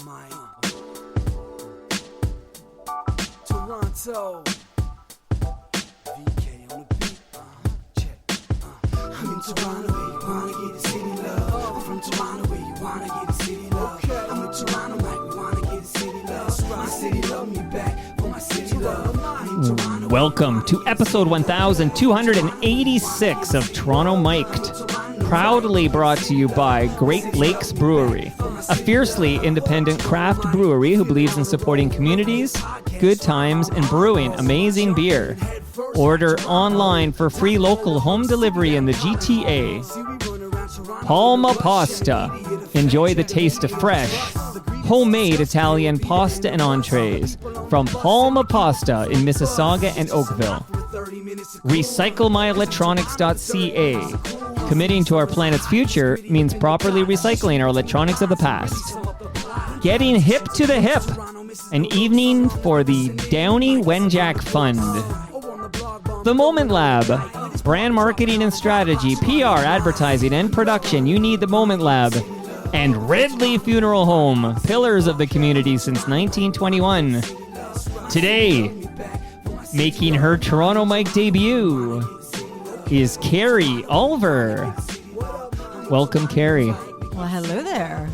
mind. Toronto. VK on the beat. Check. I'm in Toronto where you wanna get the city love. I'm from Toronto where you wanna get the city love. I'm in Toronto like we wanna get the city love. My city love me back for my city love. I'm in Toronto. Welcome to episode 1286 of Toronto Mic'd, proudly brought to you by Great Lakes Brewery, a fiercely independent craft brewery who believes in supporting communities, good times, and brewing amazing beer. Order online for free local home delivery in the GTA. Palma Pasta. Enjoy the taste of fresh, homemade Italian pasta and entrees from Palma Pasta in Mississauga and Oakville. RecycleMyElectronics.ca. Committing to our planet's future means properly recycling our electronics of the past. Getting hip to the hip. An evening for the Downey Wenjack Fund. The Moment Lab. Brand marketing and strategy, PR, advertising, and production. You need the Moment Lab. And Ridley Funeral Home. Pillars of the community since 1921. Today, making her Toronto Mic debut is Carrie Olver. Welcome, Carrie. Well, hello there.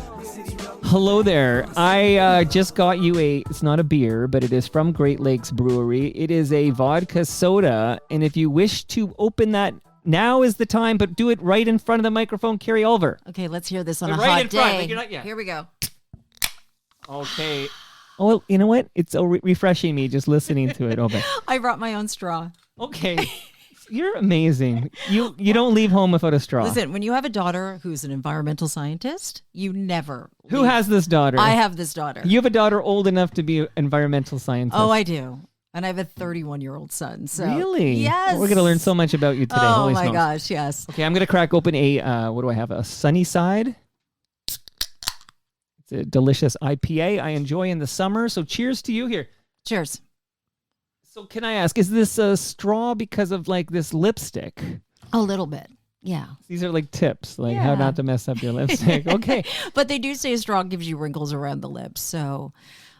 Hello there. I just got you it's not a beer, but it is from Great Lakes Brewery. It is a vodka soda, and if you wish to open that, now is the time, but do it right in front of the microphone, Carrie Olver. Okay, let's hear this on a right hot in front, day. like you're not yet. Here we go. Okay. Oh, well, you know what? It's refreshing me just listening to it. Okay. I brought my own straw. Okay. You're amazing. You don't leave home without a straw. Listen, when you have a daughter who's an environmental scientist, you never Who leave. has this daughter? I have this daughter. You have a daughter old enough to be an environmental scientist. Oh, I do. And I have a 31-year-old son. So Really? Yes. We're going to learn so much about you today. Oh, Holy my smokes. gosh, yes. Okay, I'm going to crack open what do I have? A Sunny Side. It's a delicious IPA I enjoy in the summer. So cheers to you here. Cheers. So can I ask, is this a straw because of like this lipstick? A little bit. Yeah. These are like tips, like how Yeah. not to mess up your lipstick. Okay. But they do say a straw gives you wrinkles around the lips. So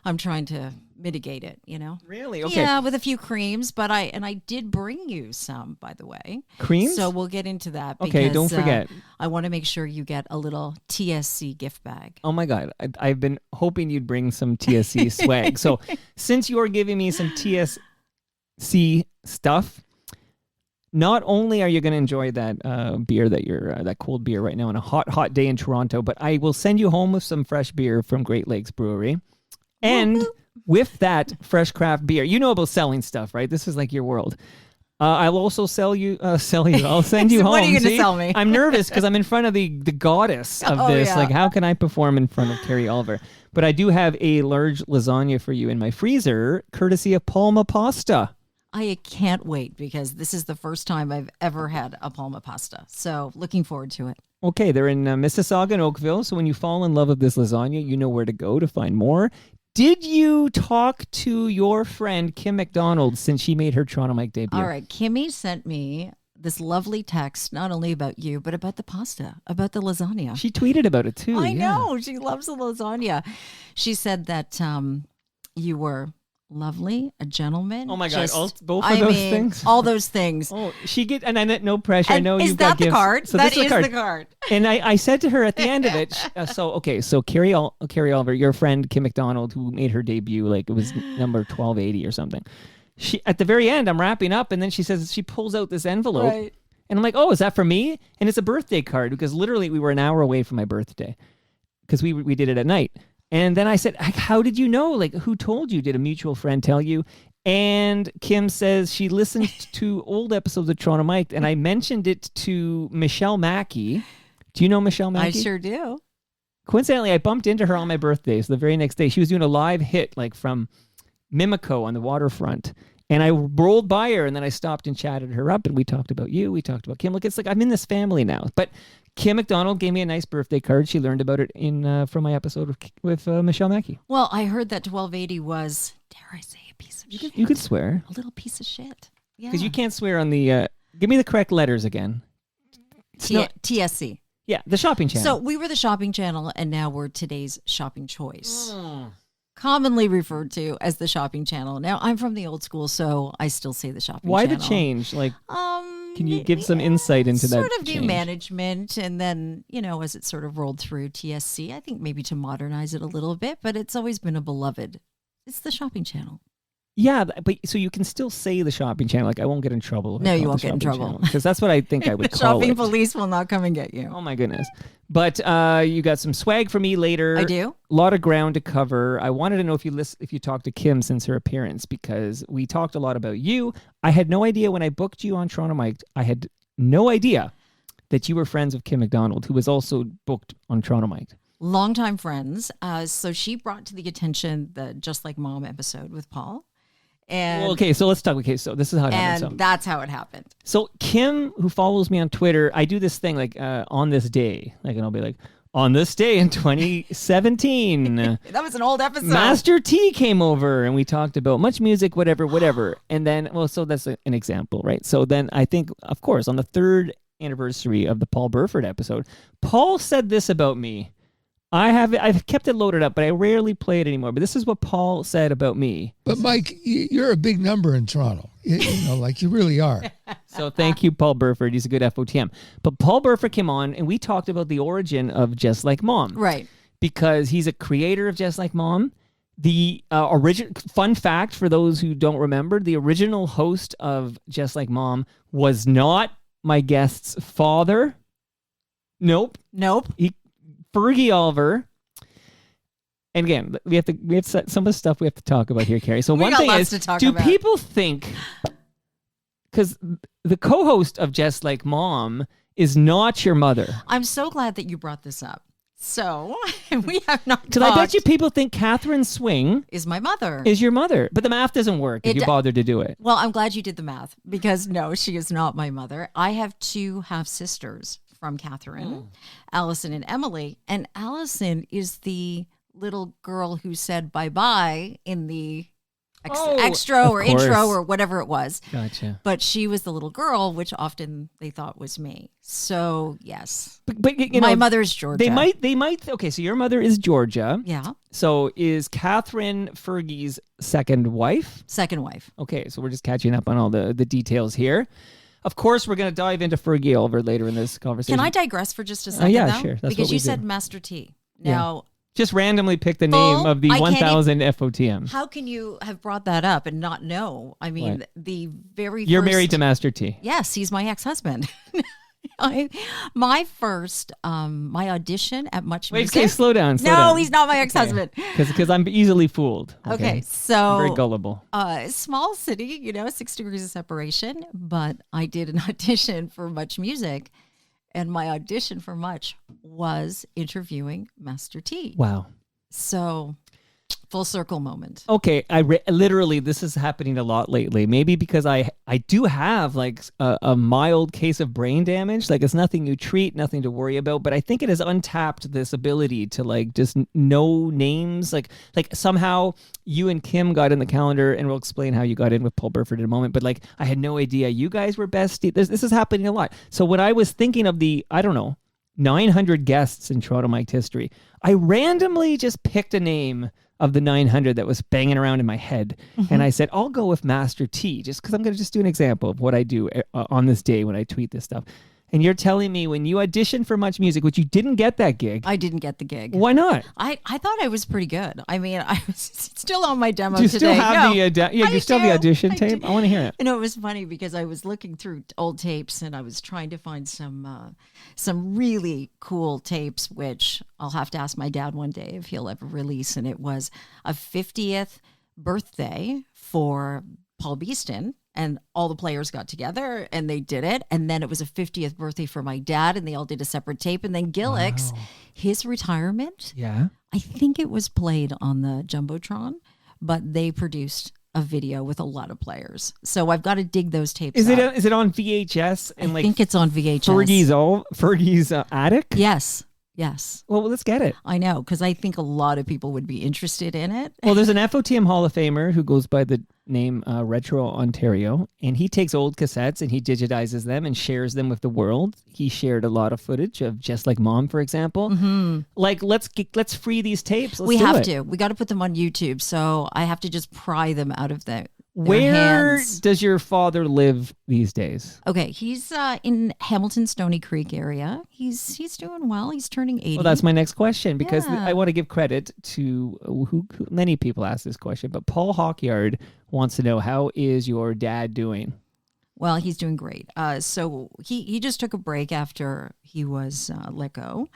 I'm trying to mitigate it, you know? Really? Okay. Yeah, with a few creams, but I did bring you some, by the way. Creams? So we'll get into that. Okay, because, don't forget. I want to make sure you get a little TSC gift bag. Oh my God. I've been hoping you'd bring some TSC swag. So since you're giving me some TSC stuff, not only are you going to enjoy that beer that cold beer right now on a hot day in Toronto, but I will send you home with some fresh beer from Great Lakes Brewery. And with that fresh craft beer, you know about selling stuff, right? This is like your world. I'll also sell you. I'll send you home. What are you going to sell me? I'm nervous because I'm in front of the goddess of this. Yeah. Like, how can I perform in front of Carrie Olver? But I do have a large lasagna for you in my freezer, courtesy of Palma Pasta. I can't wait because this is the first time I've ever had a Palma pasta. So looking forward to it. Okay, they're in Mississauga and Oakville. So when you fall in love with this lasagna, you know where to go to find more. Did you talk to your friend Kim McDonald since she made her Toronto Mic debut? All right. Kimmy sent me this lovely text, not only about you, but about the pasta, about the lasagna. She tweeted about it too. I know. She loves the lasagna. She said that you were lovely, a gentleman. Oh my God, both of those things? All those things. Oh, and I no pressure. And I know is you've got that the gifts. card? So That this is the card. And I said to her at the end of it, so Carrie Olver, your friend Kim McDonald, who made her debut, like it was number 1280 or something. She at the very end, I'm wrapping up, and then she says she pulls out this envelope, Right. and I'm like, oh, is that for me? And it's a birthday card because literally we were an hour away from my birthday because we did it at night. And then I said, how did you know? Like, who told you? Did a mutual friend tell you? And Kim says she listened to old episodes of Toronto Mic, and I mentioned it to Michelle Mackey. Do you know Michelle Mackey? I sure do. Coincidentally, I bumped into her on my birthday. So the very next day, she was doing a live hit like from Mimico on the waterfront. And I rolled by her, and then I stopped and chatted her up, and we talked about you. We talked about Kim. Look, it's like I'm in this family now. But Kim McDonald gave me a nice birthday card. She learned about it from my episode with Michelle Mackey. Well, I heard that 1280 was, dare I say, a piece of shit. You could swear. A little piece of shit. Yeah. Because you can't swear on the... give me the correct letters again. TSC. Yeah, the shopping channel. So we were the shopping channel, and now we're today's shopping choice. Commonly referred to as the shopping channel. Now, I'm from the old school, so I still say the shopping Why channel. the change? Like, can you give some insight into that sort of new change? management, and then, as it sort of rolled through TSC, I think maybe to modernize it a little bit, but it's always been a beloved. It's the shopping channel. Yeah, but so you can still say the shopping channel. Like, I won't get in trouble. No, you won't get in trouble. Because that's what I think I would call Shopping it. police will not come and get you. Oh, my goodness. But you got some swag for me later. I do. A lot of ground to cover. I wanted to know if you talked to Kim since her appearance, because we talked a lot about you. I had no idea when I booked you on Toronto Mike. I had no idea that you were friends with Kim McDonald, who was also booked on Toronto Mike. Longtime friends. So she brought to the attention the Just Like Mom episode with Paul. And, okay, so let's talk. Okay, so this is how it happened. And that's how it happened. So Kim, who follows me on Twitter, I do this thing like on this day, like, and I'll be like, on this day in 2017, that was an old episode. Master T came over and we talked about much music, whatever. And then, so that's an example, right? So then I think, of course, on the 3rd anniversary of the Paul Burford episode, Paul said this about me. I've kept it loaded up, but I rarely play it anymore. But this is what Paul said about me. But Mike, you're a big number in Toronto. Like you really are. So thank you, Paul Burford. He's a good FOTM. But Paul Burford came on, and we talked about the origin of Just Like Mom. Right. Because he's a creator of Just Like Mom. The original fun fact for those who don't remember, the original host of Just Like Mom was not my guest's father. Nope. Fergie Olver. And again, we have some of the stuff we have to talk about here, Carrie. So one thing is, do people think, because the co-host of Just Like Mom is not your mother? I'm so glad that you brought this up. So we have not. Because I bet you people think Catherine Swing is my mother. Is your mother, but the math doesn't work if you bothered to do it. Well, I'm glad you did the math, because no, she is not my mother. I have 2 half sisters from Catherine, Allison and Emily. And Allison is the little girl who said bye-bye in the extra or intro or whatever it was. Gotcha. But she was the little girl, which often they thought was me. So, yes. But my mother's Georgia. They might. Okay, so your mother is Georgia. Yeah. So is Catherine Fergie's second wife? Second wife. Okay, so we're just catching up on all the details here. Of course, we're going to dive into Fergie Olver later in this conversation. Can I digress for just a second, yeah, though? sure. That's because what we you do. said Master T. Now, just randomly pick the name of the 1000 FOTM. How can you have brought that up and not know? I mean, What? the very You're first, married to Master T. Yes, he's my ex-husband. My first, my audition at Much Music. Wait, okay, slow down. No, he's not my ex-husband. Because I'm easily fooled. Okay, so I'm very gullible. Small city, 6 degrees of separation. But I did an audition for Much Music, and my audition for Much was interviewing Master T. Wow. So, full circle moment. Okay, literally, this is happening a lot lately. Maybe because I do have like a mild case of brain damage. Like, it's nothing you treat, nothing to worry about. But I think it has untapped this ability to like just know names. Like somehow you and Kim got in the calendar, and we'll explain how you got in with Paul Burford in a moment. But like, I had no idea you guys were besties. This is happening a lot. So when I was thinking of the, I don't know, 900 guests in Toronto Mike history, I randomly just picked a name of the 900 that was banging around in my head. And I said, I'll go with Master T, just because I'm going to just do an example of what I do on this day when I tweet this stuff. And you're telling me when you auditioned for Much Music, which you didn't get that gig. I didn't get the gig. Why not? I thought I was pretty good. I mean, I was still on my demo Do you today. still have I still have the audition I tape? do. I want to hear it. You know, it was funny because I was looking through old tapes and I was trying to find some really cool tapes, which I'll have to ask my dad one day if he'll ever release. And it was a 50th birthday for Paul Beeston. And all the players got together and they did it. And then it was a 50th birthday for my dad and they all did a separate tape. And then Gillick's, his retirement, Yeah. I think it was played on the Jumbotron, but they produced a video with a lot of players. So I've got to dig those tapes Is up. it on VHS? And I think it's on VHS. Fergie's attic? Yes. Well, let's get it. I know, because I think a lot of people would be interested in it. Well, there's an FOTM Hall of Famer who goes by the named Retro Ontario, and he takes old cassettes and he digitizes them and shares them with the world. He shared a lot of footage of Just Like Mom, for example. Like, let's free these tapes. We have to. We got to put them on YouTube. So I have to just pry them out of their Where hands. does your father live these days? Okay, he's in Hamilton, Stony Creek area. He's doing well. He's turning 80. Well, that's my next question, because Yeah. I want to give credit to who many people ask this question, but Paul Hawkyard wants to know, how is your dad doing? Well, he's doing great. So he just took a break after he was let go,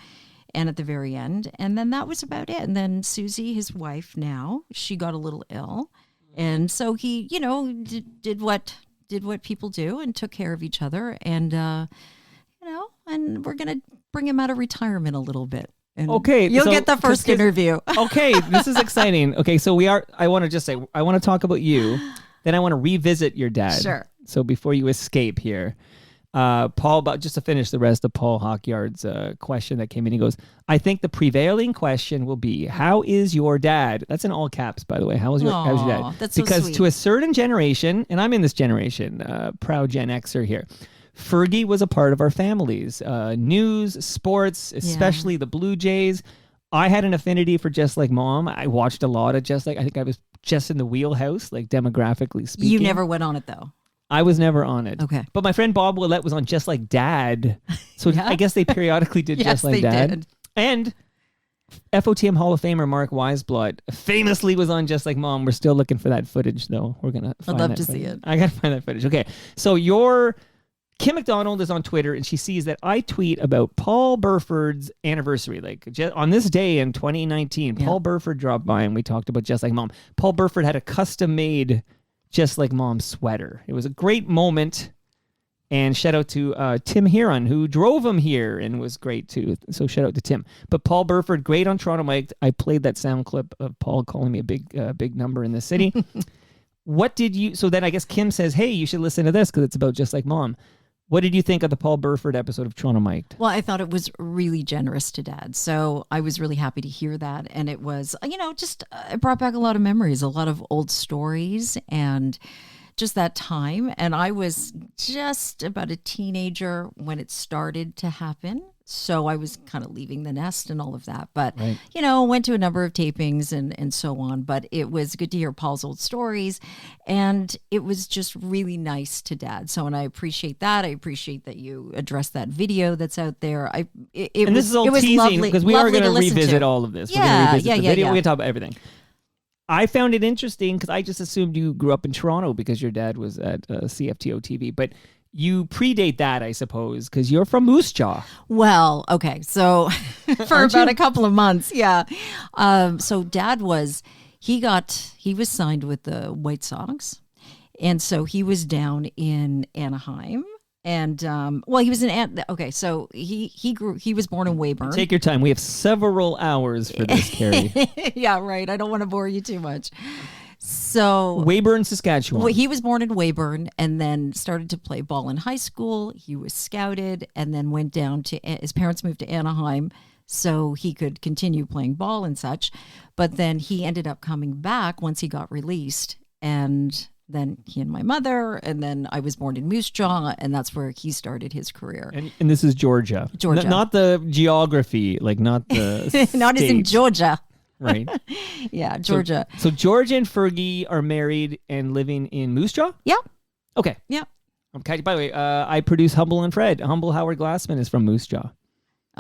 and at the very end, and then that was about it. And then Susie, his wife now, she got a little ill, and so he, did what people do and took care of each other, and and we're gonna bring him out of retirement a little bit. And Okay, you'll so- get the first 'cause- interview. Okay, this is exciting. Okay, so I want to just say, I want to talk about you, then I want to revisit your dad. Sure. So before you escape here, Paul, just to finish the rest of Paul Hawkyard's question that came in, he goes, I think the prevailing question will be, how is your dad? That's in all caps, by the way. How's your Aw, dad? that's so because sweet. to a certain generation, and I'm in this generation, proud Gen Xer here, Fergie was a part of our families. News, sports, especially the Blue Jays. I had an affinity for Just Like Mom. I watched a lot of Just Like. I think I was just in the wheelhouse, like demographically speaking. You never went on it though. I was never on it. Okay. But my friend Bob Willett was on Just Like Dad. So Yeah. I guess they periodically did Yes, Just Like they Dad. did. And FOTM Hall of Famer Mark Weisblatt famously was on Just Like Mom. We're still looking for that footage, though. We're going to find love that to see footage. it. I got to find that footage. Okay. So Kim McDonald is on Twitter, and she sees that I tweet about Paul Burford's anniversary. Like, on this day in 2019, Paul Burford dropped by, and we talked about Just Like Mom. Paul Burford had a custom-made Just Like Mom sweater. It was a great moment, and shout out to Tim Heron, who drove him here and was great, too. So shout out to Tim. But Paul Burford, great on Toronto Mike. I played that sound clip of Paul calling me a big number in the city. So then I guess Kim says, hey, you should listen to this because it's about Just Like Mom. What did you think of the Paul Burford episode of Toronto Mic'd? Well, I thought it was really generous to Dad. So I was really happy to hear that. And it was, it brought back a lot of memories, a lot of old stories and just that time. And I was just about a teenager when it started to happen. So I was kind of leaving the nest and all of that. But, Right. went to a number of tapings and so on. But it was good to hear Paul's old stories. And it was just really nice to Dad. So, and I appreciate that. I appreciate that you addressed that video that's out there. This This is all teasing because we are going to revisit all of this. We're going to revisit the video. We're going to talk about everything. I found it interesting because I just assumed you grew up in Toronto because your dad was at CFTO TV. But you predate that, I suppose, because you're from Moose Jaw. Well, okay. So for about a couple of months. Yeah. So Dad he was signed with the White Sox. And so he was down in Anaheim. And he was so he was born in Weyburn. Take your time. We have several hours for this, Carrie. Yeah, right. I don't want to bore you too much. So Weyburn, Saskatchewan. well, he was born in Weyburn and then started to play ball in high school. He was scouted and then went down to his parents moved to Anaheim so he could continue playing ball and such. But then he ended up coming back once he got released, and then he and my mother, and then I was born in Moose Jaw, and that's where he started his career. And this is Georgia. Georgia. Not the geography, like not the Not as in state, Georgia. right? Yeah, Georgia. So Georgia and Fergie are married and living in Moose Jaw? Yeah. Okay. Yeah. Okay. By the way, I produce Humble and Fred. Humble Howard Glassman is from Moose Jaw.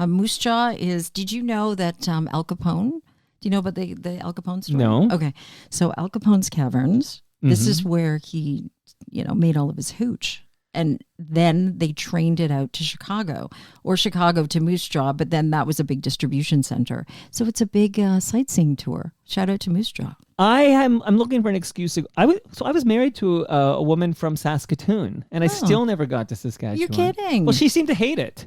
Moose Jaw did you know that Al Capone, do you know about the Al Capone story? No. Okay. So Al Capone's Caverns, this is where he, made all of his hooch. And then they trained it out to Chicago to Moose Jaw, but then that was a big distribution center. So it's a big sightseeing tour. Shout out to Moose Jaw. I'm looking for an excuse to. I was married to a woman from Saskatoon, and I still never got to Saskatchewan. You're kidding. Well, she seemed to hate it.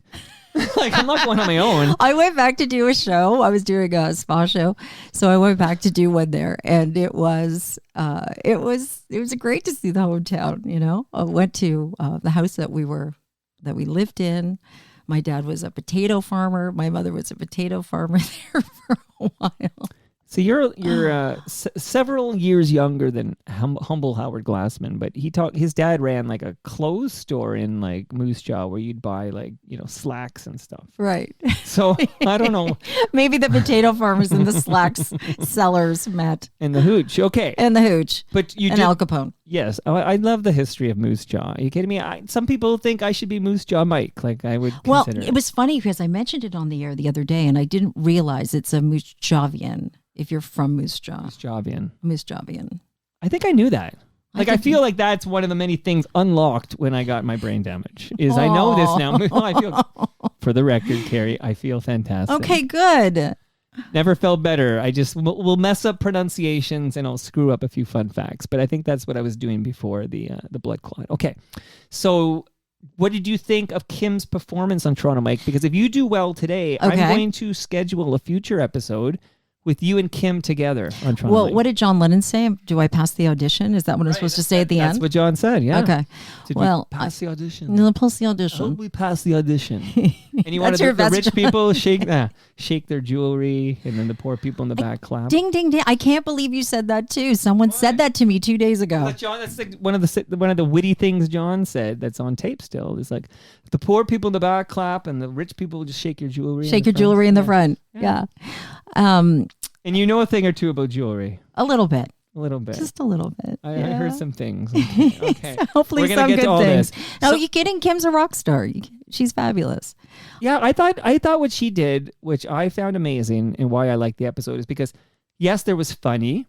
Like, I'm not going on my own. I went back to do a show. I was doing a spa show, so I went back to do one there, and it was great to see the hometown. I went to the house that we lived in. My dad was a potato farmer. My mother was a potato farmer there for a while. So you're several years younger than humble Howard Glassman, but his dad ran like a clothes store in like Moose Jaw where you'd buy like, slacks and stuff. Right. So I don't know. Maybe the potato farmers and the slacks sellers met. And the hooch. Okay. And the hooch. But you and did, Al Capone. Yes. I love the history of Moose Jaw. Are you kidding me? Some people think I should be Moose Jaw Mike. Like I would Well, consider it was funny because I mentioned it on the air the other day and I didn't realize it's a Moose Jawian. If you're from Moose Jaw. Moose Jawian. Moose Jawian. I think I knew that. Like I feel like that's one of the many things unlocked when I got my brain damage. Is I know this now. I feel, for the record, Carrie, I feel fantastic. Okay, good. Never felt better. I just will mess up pronunciations and I'll screw up a few fun facts. But I think that's what I was doing before the blood clot. Okay, so what did you think of Kim's performance on Toronto Mike? Because if you do well today, I'm going to schedule a future episode with you and Kim together on Toronto Well, Mike. what did John Lennon say? Do I pass the audition? Is that what I'm supposed to say at the end? That's what John said, yeah. Okay. Did well, we pass the audition? No, pass the Oh, audition. we passed the audition. And you wanted your the best rich people shake their jewelry, and then the poor people in the back clap. Ding, ding, ding. I can't believe you said that too. Someone said that to me 2 days ago. But John, that's like one of the witty things John said that's on tape still. It's like the poor people in the back clap, and the rich people just shake your jewelry. Shake your jewelry in the front. Yeah. And you know a thing or two about jewelry. A little bit. A little bit. Just a little bit. I heard some things. Okay. Hopefully We're gonna some get to good all things. this. No, So- you're kidding. Kim's a rock star. She's fabulous. Yeah, I thought what she did, which I found amazing and why I liked the episode, is because yes, there was funny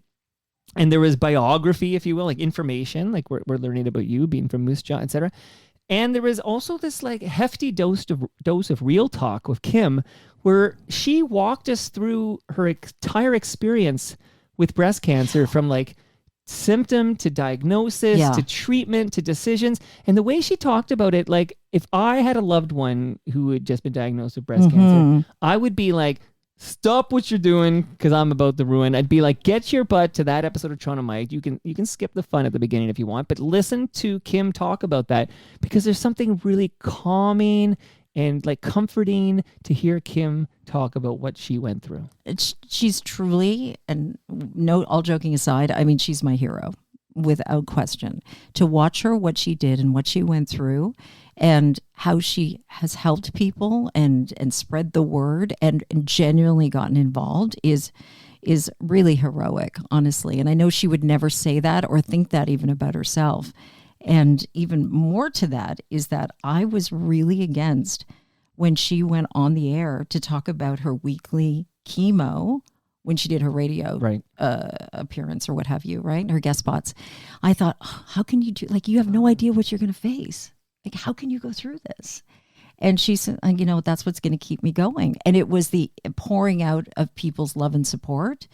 and there was biography, if you will, like information, like we're learning about you being from Moose Jaw, etc. And there was also this like hefty dose of real talk with Kim, where she walked us through her entire experience with breast cancer from like symptom to diagnosis to treatment to decisions. And the way she talked about it, like if I had a loved one who had just been diagnosed with breast cancer, I would be like, stop what you're doing because I'm about to ruin. I'd be like, get your butt to that episode of Toronto Mike. You can skip the fun at the beginning if you want, but listen to Kim talk about that because there's something really calming and like comforting to hear Kim talk about what she went through. She's truly, and no, all joking aside, I mean, she's my hero without question. To watch her, what she did and what she went through and how she has helped people and spread the word and genuinely gotten involved is really heroic, honestly. And I know she would never say that or think that even about herself. And even more to that is that I was really against when she went on the air to talk about her weekly chemo when she did her radio appearance or what have you, right? Her guest spots. I thought, how can you do, like, you have no idea what you're going to face. Like, how can you go through this? And she said, that's what's going to keep me going. And it was the pouring out of people's love and support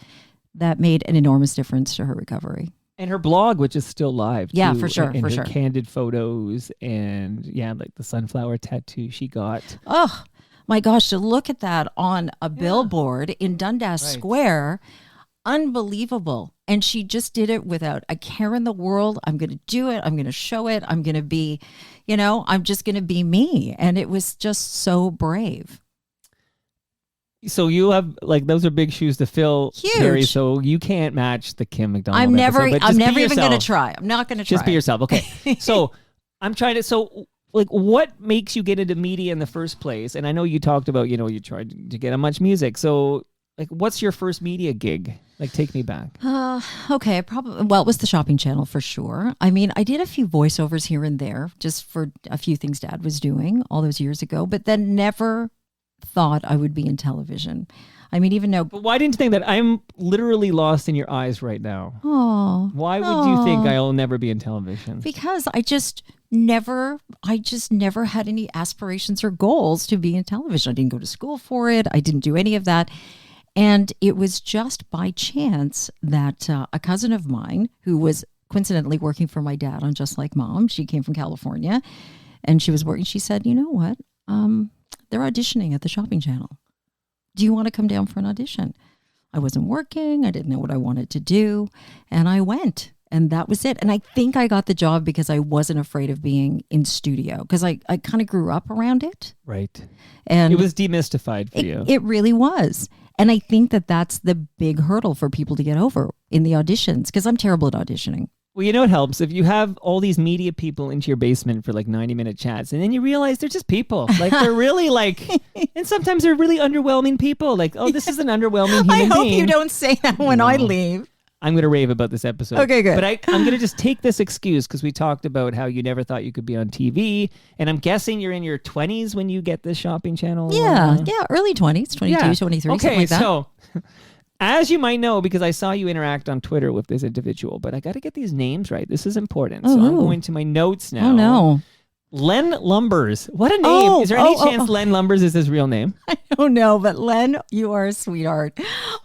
that made an enormous difference to her recovery. And her blog, which is still live. Yeah, too, for sure, and for her sure. Candid photos and like the sunflower tattoo she got. Oh my gosh, to look at that on a billboard in Dundas Square, unbelievable. And she just did it without a care in the world. I'm going to do it. I'm going to show it. I'm going to be, I'm just going to be me. And it was just so brave. So you have those are big shoes to fill, Huge. Carrie, so you can't match the Kim McDonald. I'm never episode, even going to try. I'm not going to try. Just be yourself. Okay. So I'm trying to. So what makes you get into media in the first place? And I know you talked about you tried to get on Much Music. So what's your first media gig? Take me back. Okay, probably. Well, it was the Shopping Channel for sure. I mean, I did a few voiceovers here and there, just for a few things Dad was doing all those years ago. But then never thought I would be in television. I mean, even though... But why didn't you think that? I'm literally lost in your eyes right now. Oh. Why would you think I'll never be in television? Because I just never had any aspirations or goals to be in television. I didn't go to school for it. I didn't do any of that. And it was just by chance that a cousin of mine, who was coincidentally working for my dad on Just Like Mom, she came from California, and she was working, she said, you know what? They're auditioning at the Shopping Channel. Do you want to come down for an audition? I wasn't working. I didn't know what I wanted to do. And I went. And that was it. And I think I got the job because I wasn't afraid of being in studio. Because I kind of grew up around it. Right. And it was demystified for you. It really was. And I think that that's the big hurdle for people to get over in the auditions, because I'm terrible at auditioning. Well, you know what helps? If you have all these media people into your basement for like 90-minute chats, and then you realize they're just people. Like, they're really like, and sometimes they're really underwhelming people. Like, oh, this is an underwhelming human being. I hope you don't say that when I leave. I'm going to rave about this episode. Okay, good. But I'm going to just take this excuse because we talked about how you never thought you could be on TV. And I'm guessing you're in your 20s when you get this shopping channel. Yeah, early 20s, 22, 23, okay, something like that. So as you might know, because I saw you interact on Twitter with this individual, but I got to get these names right. This is important. So I'm going to my notes now. Oh, no. Len Lumbers. What a name. Is there any chance Len Lumbers is his real name? I don't know, but Len, you are a sweetheart.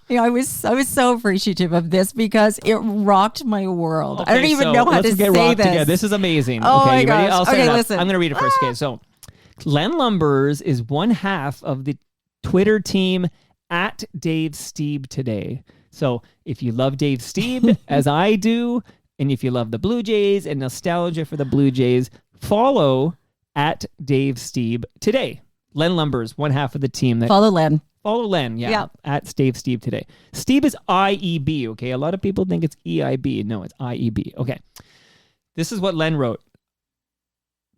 I was so appreciative of this because it rocked my world. I don't even know how to say this. Together. This is amazing. Oh, okay, my you ready? gosh. I'll set Okay, it up. listen. I'm going to read it first. Okay, so Len Lumbers is one half of the Twitter team at Dave Steeb today. So if you love Dave Steeb, as I do, and if you love the Blue Jays and nostalgia for the Blue Jays, follow at Dave Steeb today. Len Lumbers, one half of the team. Follow Len. Follow Len, yeah. Yep. At Dave Steeb today. Steeb is IEB, okay? A lot of people think it's EIB. No, it's IEB. Okay. This is what Len wrote.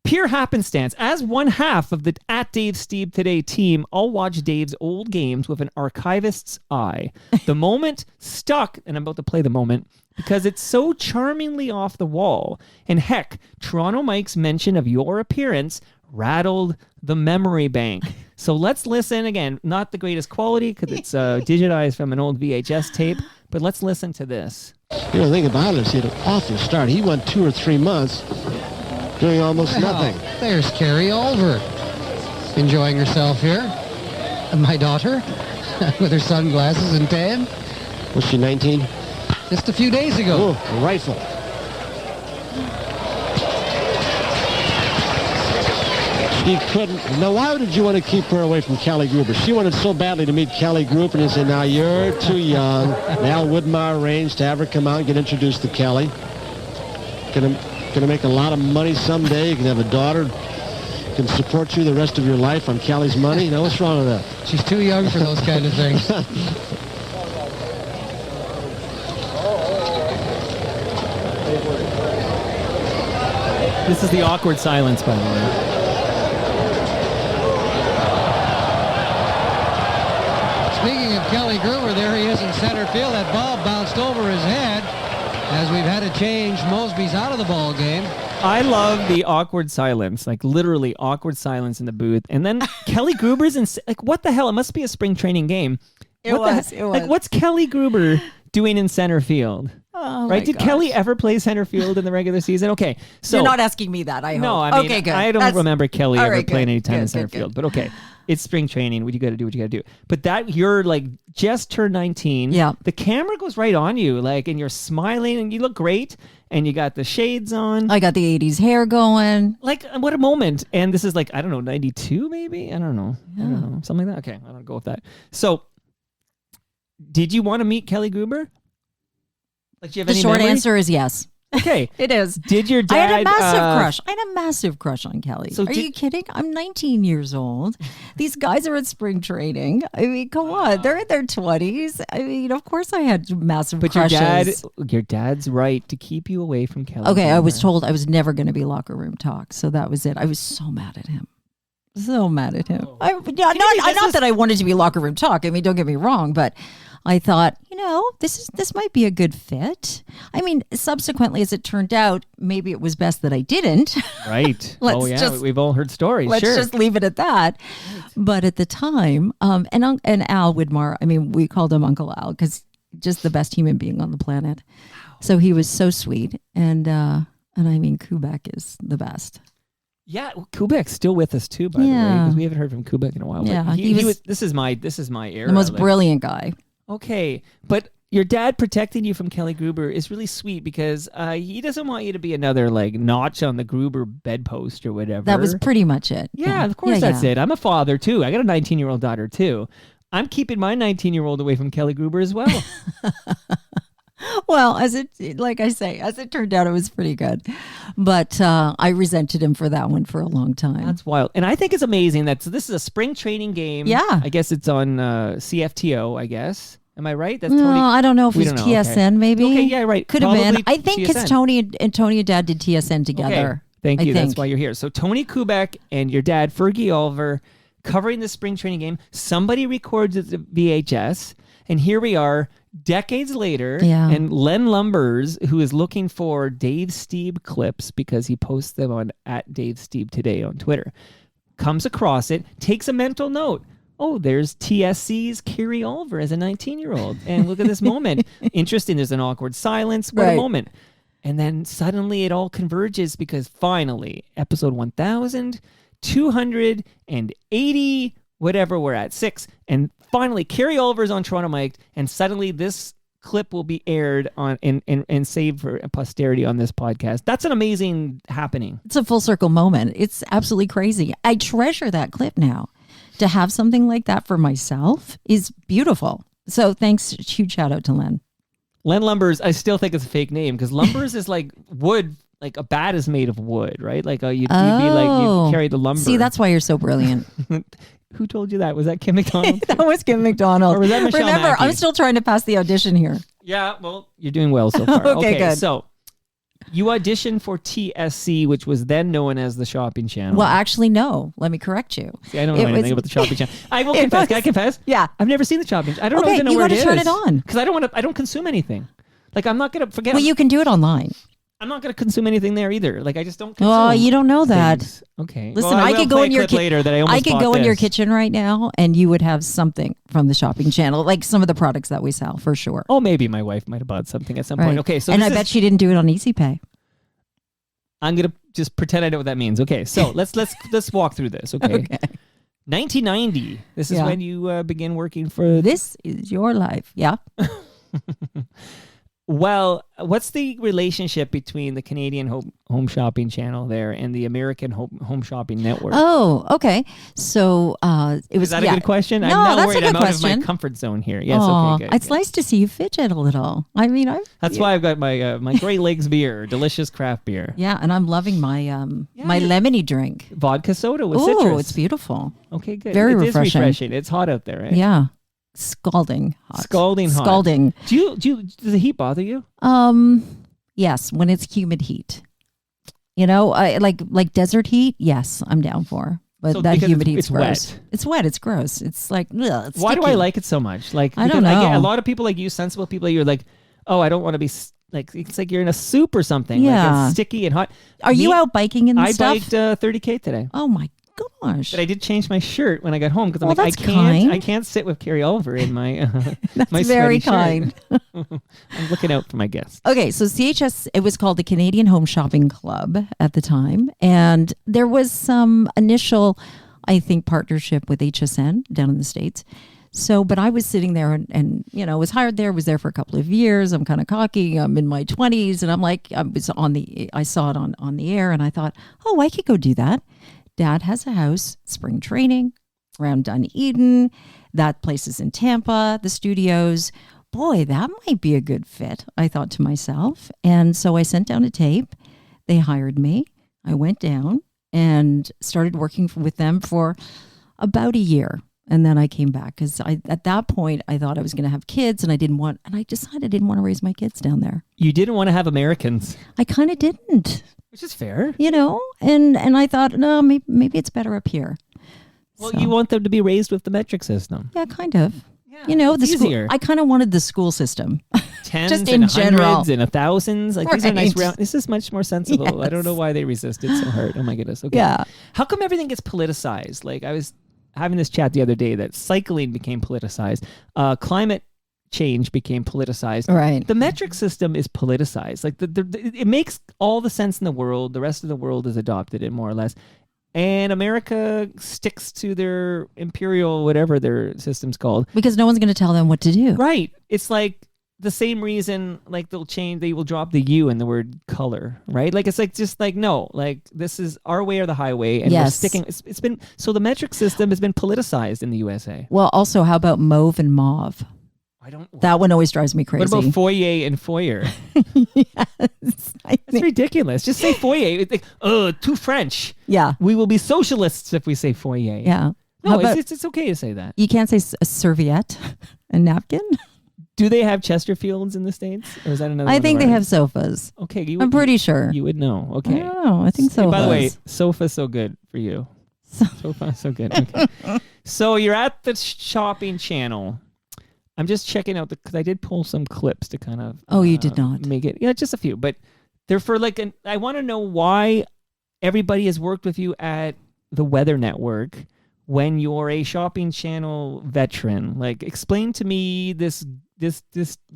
Pure happenstance. As one half of the at Dave Steeb today team, I'll watch Dave's old games with an archivist's eye. The moment stuck, and I'm about to play the moment, because it's so charmingly off the wall. And heck, Toronto Mike's mention of your appearance rattled the memory bank. So let's listen again. Not the greatest quality because it's digitized from an old VHS tape, but let's listen to this. You know, the thing about it is he had an awful start. He went 2 or 3 months doing almost nothing. There's Carrie Olver enjoying herself here. And my daughter with her sunglasses and tan. Was she 19? Just a few days ago. Oh, a rifle. He couldn't. Now, why did you want to keep her away from Callie Gruber? She wanted so badly to meet Callie Gruber, and he said, now you're too young. Al Woodmire arranged to have her come out and get introduced to Callie. Gonna make a lot of money someday. You can have a daughter. Can support you the rest of your life on Callie's money. Now, what's wrong with that? She's too young for those kind of things. This is the awkward silence, by the way. Speaking of Kelly Gruber, there he is in center field. That ball bounced over his head as we've had to change. Mosby's out of the ball game. I love the awkward silence, like literally awkward silence in the booth. And then Kelly Gruber's in, like, what the hell? It must be a spring training game. It was. Like, what's Kelly Gruber doing in center field? Oh, right? my Did gosh. Kelly ever play center field in the regular season? Okay. So You're not asking me that, I hope. no, I mean, okay, good. I don't remember Kelly all ever right, playing good, any time in good, center good, field. good. But okay, it's spring training. What you got to do, what you got to do. But that you're like just turned 19. Yeah. The camera goes right on you, like, and you're smiling and you look great, and you got the shades on. I got the 80s hair going. Like, what a moment. And this is like, I don't know, 92 maybe? I don't know. Something like that. Okay, I don't go with that. So, did you want to meet Kelly Gruber? Like, do you have The any short memory? answer is yes. Okay. It is. Did your I dad... had a massive crush. I had a massive crush on Kelly. So Are you kidding? I'm 19 years old. These guys are at spring training. I mean, come on. They're in their 20s. I mean, of course I had massive But crushes. your dad's right to keep you away from Kelly Okay, I was Gruber. told I was never going to be locker room talk. So that was it. I was so mad at him. So mad at him. Not that I wanted to be locker room talk. I mean, don't get me wrong, but I thought, this might be a good fit. I mean, subsequently, as it turned out, maybe it was best that I didn't. Right. Let's oh, yeah. just- We've all heard stories. Let's sure. just leave it at that. But at the time, and Al Widmar, I mean, we called him Uncle Al because just the best human being on the planet. So he was so sweet, and I mean, Kubek is the best. Yeah, well, Kubek's still with us too, by the way, because we haven't heard from Kubek in a while. Yeah, But he was this is my era. The most like- brilliant guy. Okay, but your dad protecting you from Kelly Gruber is really sweet because he doesn't want you to be another like notch on the Gruber bedpost or whatever. That was pretty much it. Yeah, of course that's it. I'm a father too. I got a 19-year-old daughter too. I'm keeping my 19-year-old away from Kelly Gruber as well. Well, like I say, as it turned out, it was pretty good. But I resented him for that one for a long time. That's wild. And I think it's amazing that this is a spring training game. Yeah. I guess it's on CFTO, I guess. Am I right? That's no, Tony. I don't know if We it's don't know. TSN, Okay. maybe. Okay, yeah, right. Could have been. Probably I think it's TSN. Tony and Dad did TSN together. Okay. Thank I you. That's think. why you're here. So Tony Kubek and your dad, Fergie Olver, covering the spring training game. Somebody records the VHS, and here we are decades later. Yeah. And Len Lumbers, who is looking for Dave Steeb clips because he posts them on @DaveSteeb today on Twitter, comes across it, takes a mental note. Oh, there's TSC's Carrie Olver as a 19-year-old. And look at this moment. Interesting. There's an awkward silence. What a Right. moment. And then suddenly it all converges because finally, episode 1,280, whatever we're at, 6. And finally, Carrie Olver's on Toronto Mike. And suddenly this clip will be aired on and saved for posterity on this podcast. That's an amazing happening. It's a full circle moment. It's absolutely crazy. I treasure that clip now. To have something like that for myself is beautiful. So thanks, huge shout out to Len. Len Lumbers, I still think it's a fake name because Lumbers is like wood, like a bat is made of wood, right? Like you'd be like, you carry the lumber. See, that's why you're so brilliant. Who told you that? Was that Kim McDonald? That was Kim McDonald. Or was that Michelle Remember, Mackey? I'm still trying to pass the audition here. Yeah, well, you're doing well so far. Okay, good. So you auditioned for TSC, which was then known as the Shopping Channel. Well, actually, no. Let me correct you. See, I don't know anything about the Shopping Channel. I will It confess. was- Can I confess? Yeah. I've never seen the Shopping Channel. I don't Okay, even know you where it gotta is. turn it on. Because I don't consume anything. Like I'm not gonna forget. Well, you can do it online. I'm not gonna consume anything there either. Like I just don't consume. Oh, you don't know that. things. Okay. Listen, Well, I will could go play in a your clip later that I almost I could bought go in your this. kitchen right now, and you would have something from the Shopping Channel, like some of the products that we sell for sure. Oh, maybe my wife might have bought something at some point. Right. Okay, so and I this bet is- she didn't do it on Easy Pay. I'm gonna just pretend I know what that means. Okay, so let's walk through this. Okay. 1990. This is Yeah. when you begin working for. This is your life. Yeah. Well, what's the relationship between the Canadian home shopping channel there and the American home shopping network? Oh, okay. So it was. Is that a good question? No, I'm now that's a worried good I'm out question. of my comfort zone here. Yes, Aw, okay, good. it's nice to see you fidget a little. I mean, That's why I've got my my Great Lakes beer, delicious craft beer. Yeah, and I'm loving my my lemony drink. Vodka soda with Oh, citrus. it's beautiful. Okay, good. Very It is refreshing. refreshing. It's hot out there, right? Yeah, scalding hot. Scalding hot. Scalding. Does the heat bother you? Yes, when it's humid heat. You know, like desert heat. Yes, I'm down for. But So that because humid it's heat's gross. wet. It's wet. It's gross. It's like ugh, it's Why do I sticky. like it so much? Like I don't because I get a know. lot of people like you, sensible people. You're like, oh, I don't want to be like. It's like you're in a soup or something. Like Yeah. it's sticky and hot. Are you Me, out biking and I stuff? biked 30K today, Oh my gosh. but I did change my shirt when I got home because I'm Well, like, that's kind. I can't sit with Carrie Olver in my That's my very sweaty shirt. kind. I'm looking out for my guests. Okay, so CHS, it was called the Canadian Home Shopping Club at the time. And there was some initial, I think, partnership with HSN down in the States. So, but I was sitting there and you know, was hired there, was there for a couple of years. I'm kind of cocky. I'm in my 20s. And I'm like, I saw it on the air and I thought, oh, I could go do that. Dad has a house, spring training around Dunedin. That place is in Tampa, the studios. Boy, that might be a good fit, I thought to myself. And so I sent down a tape. They hired me. I went down and started working with them for about a year. And then I came back because at that point I thought I was going to have kids and I decided I didn't want to raise my kids down there. You didn't want to have Americans, I kind of didn't, which is fair. you know, and I thought, no, maybe it's better up here. Well, So, you want them to be raised with the metric system. yeah, kind of. You know, the it's school. easier. I kind of wanted the school system. Tens Just and in general. hundreds and thousands. Like these are nice Right. round. This is much more sensible. I don't know Yes. why they resisted so hard. Oh my goodness. Okay. Yeah. How come everything gets politicized? Like I was having this chat the other day that cycling became politicized, climate change became politicized. Right. The metric system is politicized. Like it makes all the sense in the world. The rest of the world has adopted it more or less. And America sticks to their imperial, whatever their system's called. Because no one's going to tell them what to do. Right. It's like the same reason, like they will drop the U in the word color, right? Like it's like just like no, like this is our way or the highway, and we're Yes. sticking. It's been so the metric system has been politicized in the USA. Well, also, how about mauve and mauve? I don't. That one always drives me crazy. What about foyer and foyer? Yes, That's ridiculous. Just say foyer. It's like, too French. Yeah. We will be socialists if we say foyer. Yeah. No, How about- it's okay to say that. You can't say a serviette, a napkin. Do they have Chesterfields in the States? Or is that another I one think of they ours? have sofas. Okay. I'm pretty sure. You would know. I Okay. don't know. I think so. By the way, sofa's so good for you. Sofa's so good. Okay. So you're at the shopping channel. I'm just checking out because I did pull some clips to kind of. Oh, you did not make it. Yeah, just a few, but they're for like I want to know why everybody has worked with you at the Weather Network when you're a shopping channel veteran. Like, explain to me this.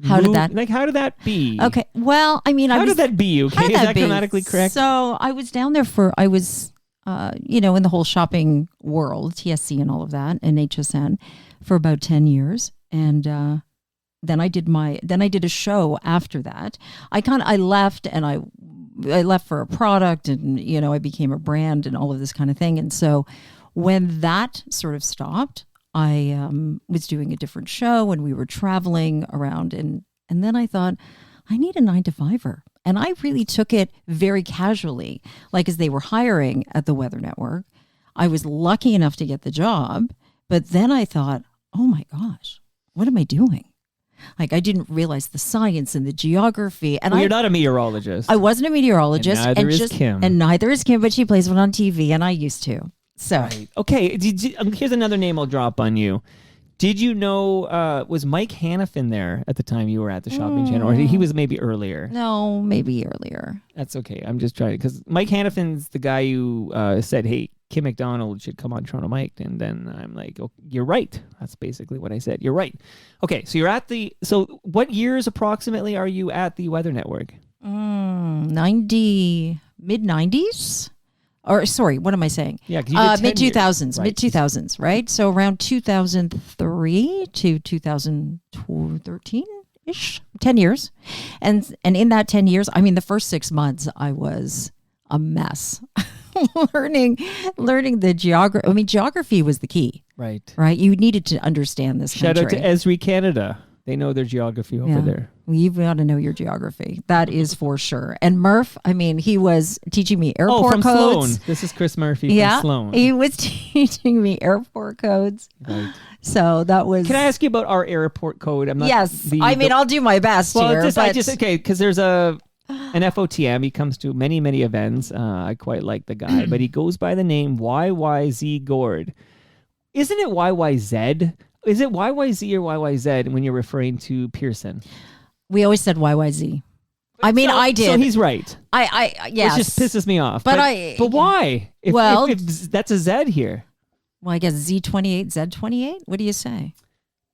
How did that be? Okay. Well, I mean, how did that be? Okay, is that be? grammatically correct? So I was down there in the whole shopping world, TSC and all of that, and HSN for about 10 years. And then I did a show after that. I left and I left for a product, and I became a brand and all of this kind of thing. And so when that sort of stopped, I was doing a different show and we were traveling around, and then I thought, I need a 9-to-5er. And I really took it very casually, like as they were hiring at the Weather Network. I was lucky enough to get the job, but then I thought, oh my gosh, what am I doing? Like, I didn't realize the science and the geography. And you're not a meteorologist. I wasn't a meteorologist. And neither is Kim. And neither is Kim, but she plays one on TV, and I used to. So right. Okay, here's another name I'll drop on you. Did you know, was Mike Hanifin there at the time you were at the shopping channel? Or he was maybe earlier? No, maybe earlier. That's okay. I'm just trying, because Mike Hanifin's the guy who said, hey, Kim McDonald should come on Toronto Mike. And then I'm like, oh, you're right. That's basically what I said. You're right. Okay, so you're at so what years approximately are you at the Weather Network? 90, mid-90s? Or sorry, what am I saying? Yeah, because mid 2000s, right. mid 2000s, right? So around 2003 to 2013 ish, 10 years, and in that 10 years, I mean, the first 6 months, I was a mess, learning the geography. I mean, geography was the key, right? You needed to understand this. Shout out to Esri Canada. They know their geography over there. You've got to know your geography. That is for sure. And Murph, I mean, he was teaching me airport from codes. Sloan. This is Chris Murphy from Sloan. He was teaching me airport codes. Right. So that was... Can I ask you about our airport code? I'm not Yes. I'll do my best here. Because there's an FOTM. He comes to many, many events. I quite like the guy, but he goes by the name YYZ Gord. Isn't it YYZ? Is it YYZ or YYZ when you're referring to Pearson? We always said YYZ. I mean, I did. So he's right. Yes. It just pisses me off. But why? If that's a Z here. Well, I guess Z28, Z28. What do you say?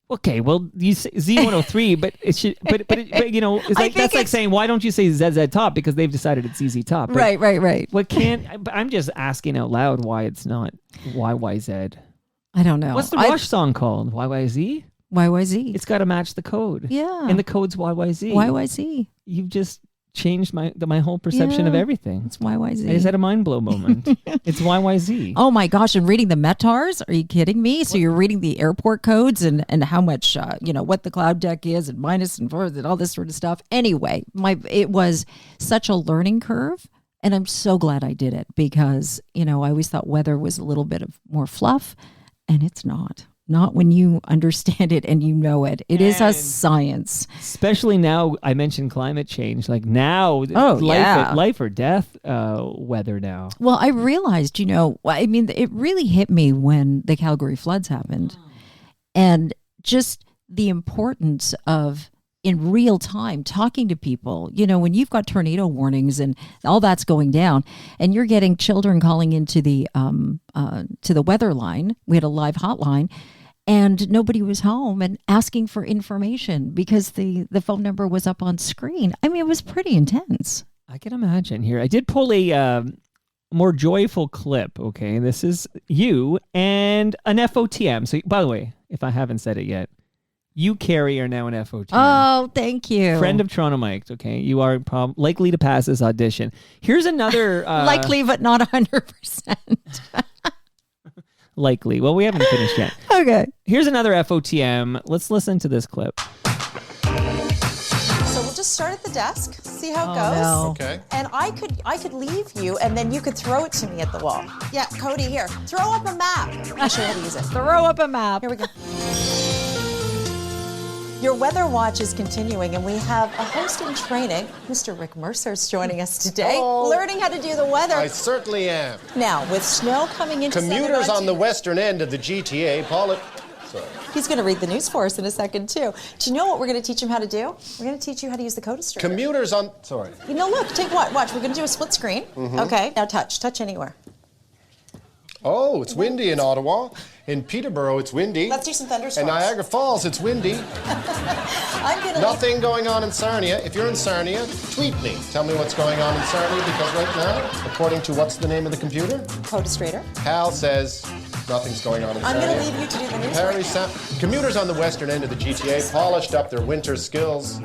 Okay, well, you say Z103, but it should. But it's like that's like saying, why don't you say ZZ Top, because they've decided it's ZZ Top. But right. What can't? I'm just asking out loud why it's not YYZ. I don't know. What's the Rush song called? YYZ? YYZ. It's got to match the code. Yeah. And the code's YYZ. YYZ. You've just changed my whole perception of everything. It's YYZ. I just had a mind blow moment. It's YYZ. Oh my gosh! And reading the METARs? Are you kidding me? So you're reading the airport codes and how much what the cloud deck is and minus and forward and all this sort of stuff. Anyway, it was such a learning curve. And I'm so glad I did it because, I always thought weather was a little bit of more fluff. And it's not when you understand it and you know it. It is a science. Especially now, I mentioned climate change. Like now, life or death weather now. Well, I realized, it really hit me when the Calgary floods happened. And just the importance of, in real time, talking to people, when you've got tornado warnings and all that's going down and you're getting children calling into the weather line. We had a live hotline and nobody was home and asking for information because the phone number was up on screen. I mean, it was pretty intense. I can imagine here. I did pull a more joyful clip. Okay. This is you and an FOTM. So by the way, if I haven't said it yet, you, Carrie, are now an FOTM. Oh, thank you. Friend of Toronto Mike, okay? You are likely to pass this audition. Here's another... likely, but not 100%. likely. Well, we haven't finished yet. Okay. Here's another FOTM. Let's listen to this clip. So we'll just start at the desk, see how it goes. No. Okay. And I could leave you, and then you could throw it to me at the wall. Yeah, Cody, here. Throw up a map. I'll show you how to use it. Throw up a map. Here we go. Your weather watch is continuing, and we have a host in training. Mr. Rick Mercer is joining us today, learning how to do the weather. I certainly am. Now, with snow coming into Commuters Southern on the western end of the GTA, sorry. He's going to read the news for us in a second, too. Do you know what we're going to teach him how to do? We're going to teach you how to use the CodaStreamer. Commuters on, sorry. You know, look, take what? Watch, we're going to do a split screen. Okay, now touch anywhere. Oh, it's windy in Ottawa. In Peterborough, it's windy. Let's do some In thunderstorms. Niagara Falls, it's windy. I'm going to Nothing going on in Sarnia. If you're in Sarnia, tweet me. Tell me what's going on in Sarnia, because right now, according to what's the name of the computer? CodaStreamer. Hal says nothing's going on in I'm Sarnia. going to leave you to do the news. Perry Commuters on the western end of the GTA polished up their winter skills.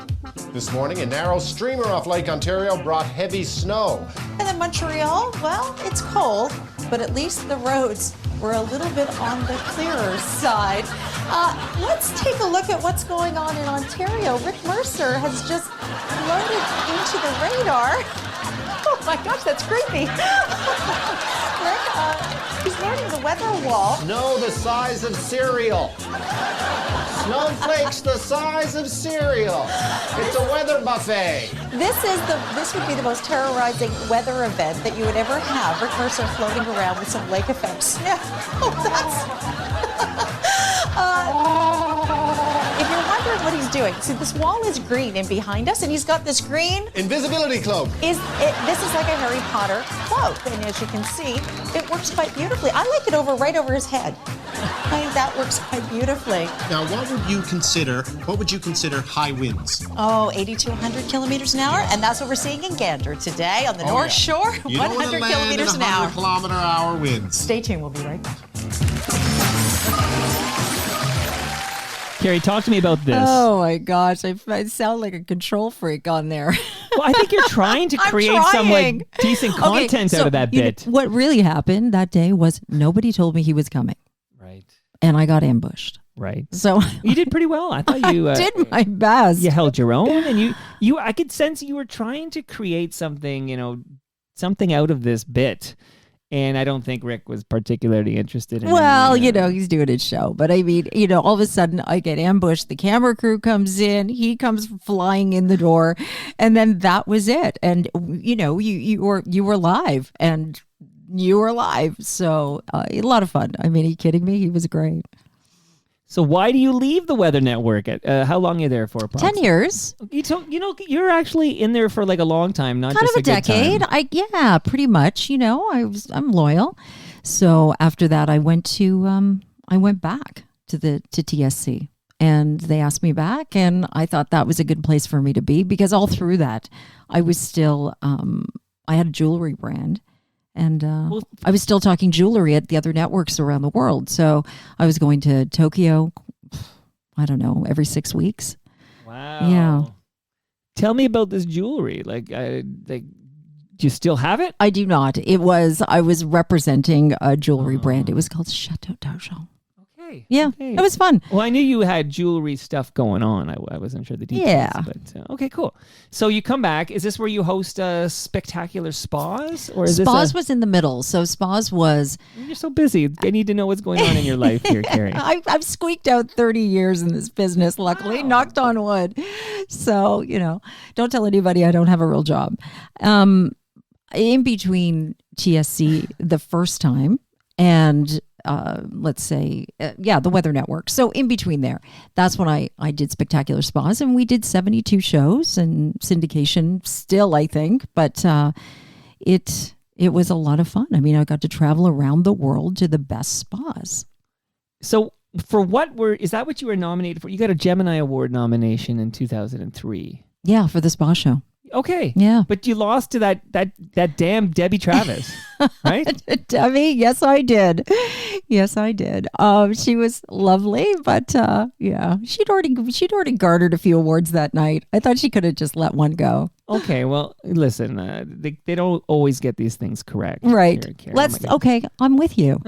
This morning, a narrow streamer off Lake Ontario brought heavy snow. And then Montreal, well, it's cold, but at least the roads were a little bit on the clearer side. Let's take a look at what's going on in Ontario. Rick Mercer has just floated into the radar. Oh my gosh, that's creepy. Rick, he's learning the weather wall. Snow the size of cereal. Snowflakes the size of cereal. It's a weather buffet. This would be the most terrorizing weather event that you would ever have. Rick Mercer floating around with some lake effects. Yeah. Oh, if you're wondering what he's doing, see, this wall is green and behind us, and he's got this green. Invisibility cloak. This is like a Harry Potter cloak, and as you can see, it works quite beautifully. I like it right over his head. I think that works quite beautifully. Now, what would you consider high winds? Oh, 80 to 100 kilometers an hour, and that's what we're seeing in Gander today on the North Shore. You don't want 100 to land kilometers in an hour. 100 kilometer hour winds. Stay tuned. We'll be right back. Carrie, talk to me about this. Oh my gosh, I sound like a control freak on there. Well, I think you're trying to I'm create some trying. like decent content out of that bit. What really happened that day was nobody told me he was coming, Right. and I got ambushed. Right. So You did pretty well. I thought you did my best. you held your own, and you I could sense you were trying to create something, something out of this bit. And I don't think Rick was particularly interested in Well, any, he's doing his show. But I mean, all of a sudden I get ambushed. The camera crew comes in. He comes flying in the door. And then that was it. And, you were live. And you were live. So a lot of fun. I mean, are you kidding me? He was great. So why do you leave the Weather Network? How long are you there for? 10 years. You're actually in there for like a long time, not Kind just of a decade. Time. Pretty much. I'm loyal. So after that, I went back to TSC, and they asked me back, and I thought that was a good place for me to be, because all through that, I was still I had a jewelry brand. And I was still talking jewelry at the other networks around the world. So I was going to Tokyo, I don't know, every 6 weeks. Wow. Yeah. Tell me about this jewelry. Do you still have it? I do not. I was representing a jewelry brand. It was called Chateau d'Argent. Okay. Yeah, Okay. it was fun. Well, I knew you had jewelry stuff going on. I wasn't sure the details. Yeah. But okay, cool. So you come back. Is this where you host Spectacular Spas? Or is Spas was in the middle. So Spas was... You're so busy. I need to know what's going on in your life here, Carrie. I've squeaked out 30 years in this business, luckily, knocked on wood. So, don't tell anybody I don't have a real job. In between TSC the first time and... the Weather Network. So in between there, that's when I did Spectacular Spas, and we did 72 shows and syndication still, I think, but it was a lot of fun. I mean, I got to travel around the world to the best spas. So is that what you were nominated for? You got a Gemini Award nomination in 2003. Yeah, for the spa show. Okay. Yeah. But you lost to that damn Debbie Travis, right? Debbie, yes, I did. Yes, I did. She was lovely, but she'd already garnered a few awards that night. I thought she could have just let one go. Okay, well, listen, they don't always get these things correct. Right. Here, Carrie. Oh my God. Okay, I'm with you.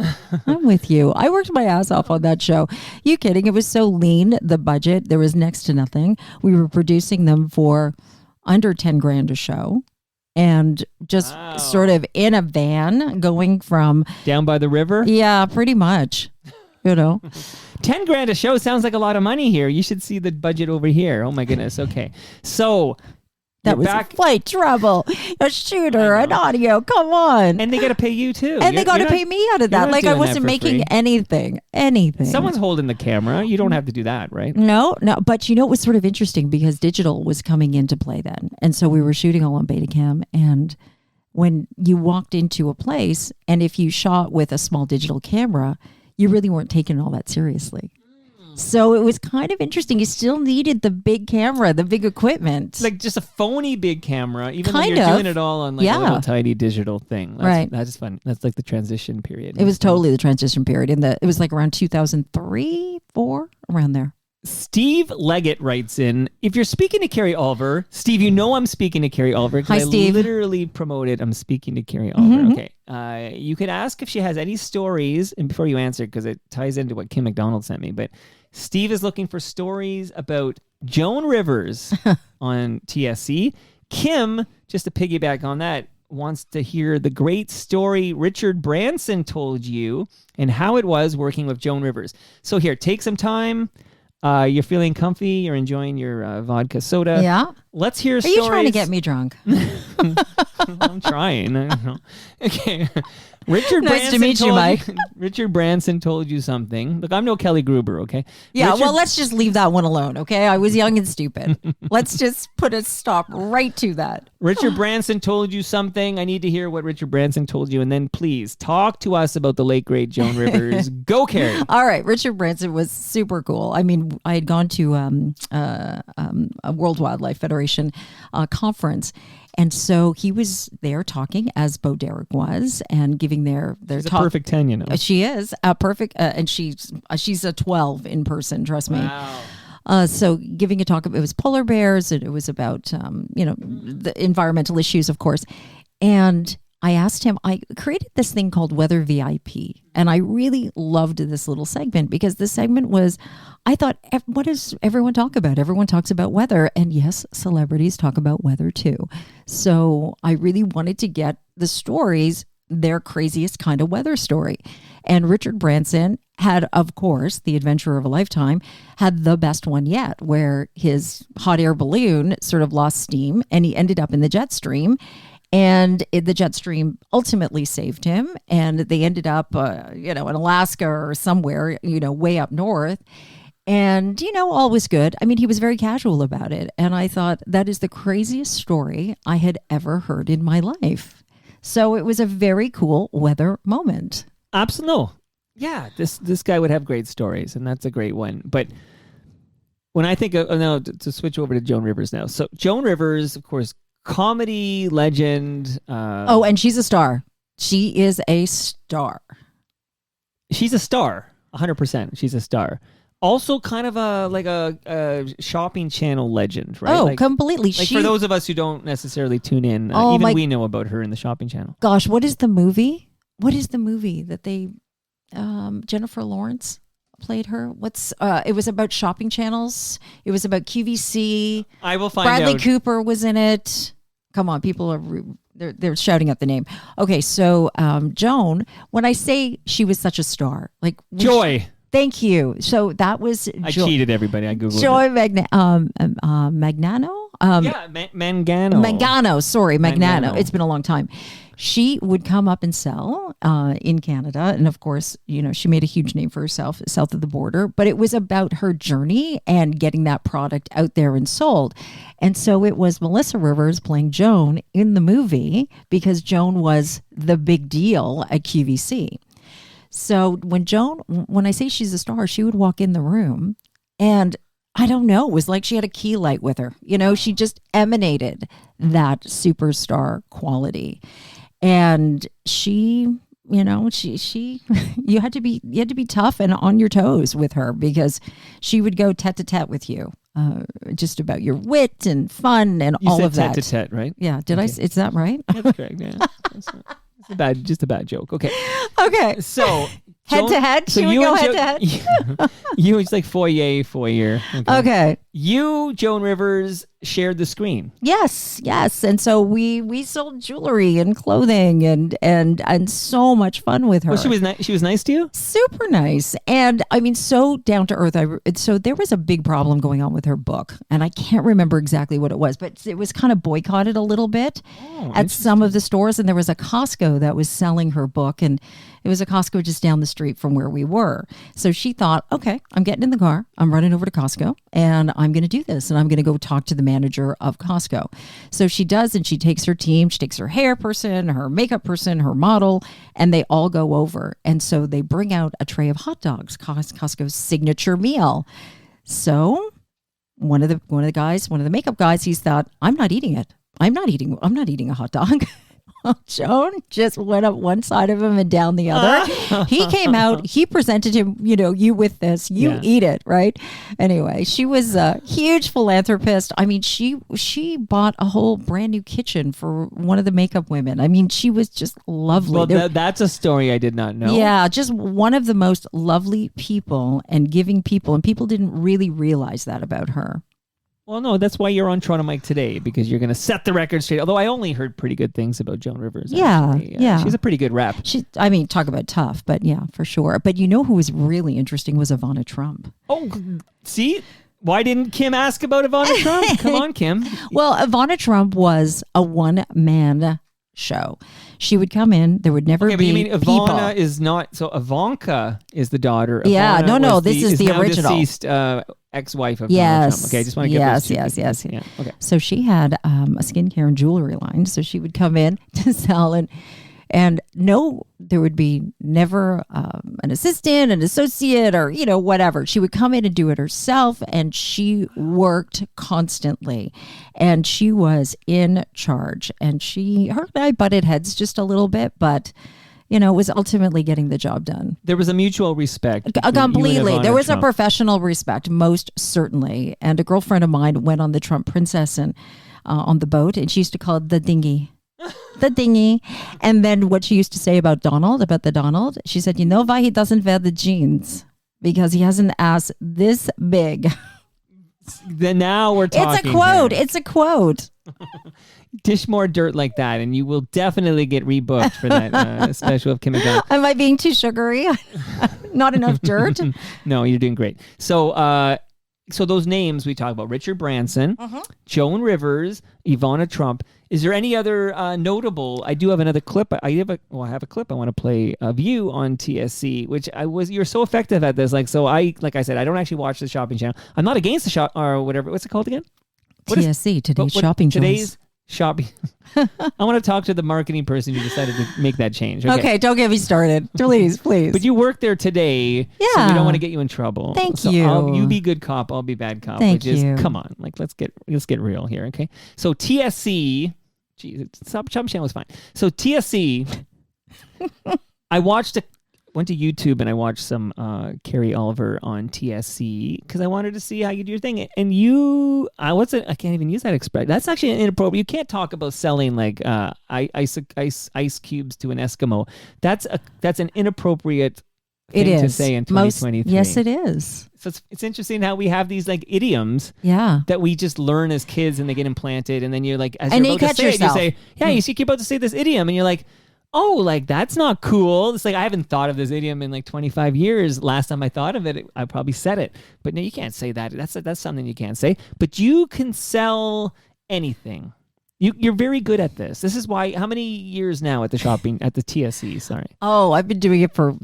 I'm with you. I worked my ass off on that show. You kidding? It was so lean, the budget. There was next to nothing. We were producing them for under 10 grand a show. And just sort of in a van going from Down by the river? Yeah, pretty much. 10 grand a show sounds like a lot of money here. You should see the budget over here. Oh my goodness. Okay. So that was back. flight trouble, a shooter, an audio. Come on. And they got to pay you too. And they got to pay me out of that. Like I wasn't making free. anything. Someone's holding the camera. You don't have to do that, right? No. But it was sort of interesting because digital was coming into play then. And so we were shooting all on Betacam. And when you walked into a place and if you shot with a small digital camera, you really weren't taking it all that seriously. So it was kind of interesting. You still needed the big camera, the big equipment. Like just a phony big camera, even kind though you're of doing it all on like a little tiny digital thing. That's fun. That's like the transition period. It was totally the transition period. It was like around 2003, 4, around there. Steve Leggett writes in, if you're speaking to Carrie Olver, Steve, you know I'm speaking to Carrie Olver Hi, because I Steve. literally promoted I'm speaking to Carrie Olver. Okay. You could ask if she has any stories, and before you answer, because it ties into what Kim McDonald sent me, but Steve is looking for stories about Joan Rivers on TSC. Kim, just to piggyback on that, wants to hear the great story Richard Branson told you and how it was working with Joan Rivers. So here, take some time. You're feeling comfy. You're enjoying your vodka soda. Yeah. Let's hear Are stories. you trying to get me drunk? I'm trying. I don't know. Okay. Richard Nice to Branson meet you, told Mike. Richard Branson told you something. Look, I'm no Kelly Gruber, okay? Yeah, Richard, well, let's just leave that one alone, okay? I was young and stupid. Let's just put a stop right to that. Richard Branson told you something. I need to hear what Richard Branson told you. And then please talk to us about the late, great Joan Rivers. Go, Carrie. All right. Richard Branson was super cool. I mean, I had gone to a World Wildlife Federation conference. And so he was there talking as Bo Derek was and giving their She's talk. a perfect 10, you know. She is a perfect, and she's a 12 in person. Trust me. Wow. So giving a talk, it was polar bears, and it was about the environmental issues, of course. And I asked him, I created this thing called Weather VIP, and I really loved this little segment because the segment was, I thought, what does everyone talk about? Everyone talks about weather, and yes, celebrities talk about weather too. So I really wanted to get the stories, their craziest kind of weather story. And Richard Branson had, of course, the adventure of a lifetime, had the best one yet, where his hot air balloon sort of lost steam and he ended up in the jet stream. And the jet stream ultimately saved him. And they ended up, in Alaska or somewhere, way up north. And, all was good. I mean, he was very casual about it. And I thought that is the craziest story I had ever heard in my life. So it was a very cool weather moment. Absolutely. Yeah, this guy would have great stories, and that's a great one. But when I think of, to switch over to Joan Rivers now. So Joan Rivers, of course, comedy legend. And she's a star. She is a star. She's a star, 100%. She's a star. Also, kind of a shopping channel legend, right? Oh, completely. Like for those of us who don't necessarily tune in, we know about her in the shopping channel. Gosh, what is the movie? What is the movie that they Jennifer Lawrence played her? It was about shopping channels. It was about QVC. I will find out. Bradley Cooper was in it. Come on, people are they're shouting out the name. Okay, so Joan, when I say she was such a star, like Joy. Thank you. So that was I cheated everybody. I googled Joy it. Magnano. Mangano. Mangano. Sorry, Magnano. Mangano. It's been a long time. She would come up and sell in Canada. And of course, she made a huge name for herself south of the border. But it was about her journey and getting that product out there and sold. And so it was Melissa Rivers playing Joan in the movie because Joan was the big deal at QVC. So when I say she's a star, she would walk in the room and I don't know, it was like she had a key light with her. She just emanated that superstar quality. And she you know, she you had to be tough and on your toes with her because she would go tete to tete with you. Just about your wit and fun and You all said of that. tete to tete, right? Yeah. Did I? Is that right? That's correct. Yeah. Just a bad joke. Okay. Okay. So head to head. So Should we you go and head to head? You, it's like foyer. Okay. You, Joan Rivers, shared the screen. Yes. And so we sold jewelry and clothing and so much fun with her. Well, she was nice to you? Super nice. And I mean, so down to earth. So there was a big problem going on with her book. And I can't remember exactly what it was, but it was kind of boycotted a little bit at some of the stores. And there was a Costco that was selling her book. And it was a Costco just down the street from where we were. So she thought, okay, I'm getting in the car. I'm running over to Costco and I'm going to do this. And I'm going to go talk to the manager of Costco. So she does, and she takes her team. She takes her hair person, her makeup person, her model, and they all go over. And so they bring out a tray of hot dogs, Costco's signature meal. So one of the makeup guys, he's thought, I'm not eating it. I'm not eating a hot dog. Joan just went up one side of him and down the other. He came out, he presented him, you with this, eat it, right? Anyway, she was a huge philanthropist. I mean, she bought a whole brand new kitchen for one of the makeup women. I mean, she was just lovely. Well, that's a story I did not know. Yeah, just one of the most lovely people and giving people, and people didn't really realize that about her. Well, no, that's why you're on Toronto Mike today, because you're going to set the record straight. Although I only heard pretty good things about Joan Rivers. Yeah. She's a pretty good rep. Talk about tough, but yeah, for sure. But who was really interesting was Ivana Trump. Oh, see? Why didn't Kim ask about Ivana Trump? Come on, Kim. Well, Ivana Trump was a one-man show. She would come in. There would never be but you mean Ivana people. is not... So Ivanka is the daughter. Yeah, Ivana no, this is the now original. Deceased, ex-wife of Donald Trump. Okay, I just want to get those two Yes. Yeah, okay. So she had a skincare and jewelry line. So she would come in to sell and no, there would be never an assistant, an associate, or whatever. She would come in and do it herself, and she worked constantly, and she was in charge. And her and I butted heads just a little bit, but was ultimately getting the job done. There was a mutual respect. Completely. There was a professional respect, most certainly. And a girlfriend of mine went on the Trump Princess and on the boat, and she used to call it the dinghy. The dinghy. And then what she used to say about the Donald, she said, why he doesn't wear the jeans? Because he has an ass this big. Then now we're talking. It's a quote. Dish more dirt like that, and you will definitely get rebooked for that special of Kim McDonald. Am I being too sugary? Not enough dirt? No, you're doing great. So, so those names we talk about: Richard Branson, Joan Rivers, Ivana Trump. Is there any other notable? I do have another clip. I have a clip I want to play of you on TSC, which you're so effective at this. Like I said, I don't actually watch the shopping channel. I'm not against the shop or whatever. What's it called again? TSC, today's shopping choice. Today's shopping. I want to talk to the marketing person who decided to make that change. Okay, don't get me started. Please. But you work there today, so we don't want to get you in trouble. Thank you. You be good cop, I'll be bad cop. Thank you. Come on, let's get real here, okay? So TSC, geez, Shopping Channel was fine. So TSC, went to YouTube and I watched some Carrie Olver on TSC because I wanted to see how you do your thing. And I can't even use that expression. That's actually inappropriate. You can't talk about selling like ice cubes to an Eskimo. That's an inappropriate thing to say in 2023. Yes, it is. So it's interesting how we have these like idioms that we just learn as kids and they get implanted. And then you're like, as you're about to say it, you say, you're about to say this idiom and you're like, oh, like that's not cool. It's like I haven't thought of this idiom in like 25 years. Last time I thought of it, I probably said it. But no, you can't say that. That's something you can't say. But you can sell anything. You're very good at this. This is why. How many years now at the TSC? Sorry. Oh, I've been doing it for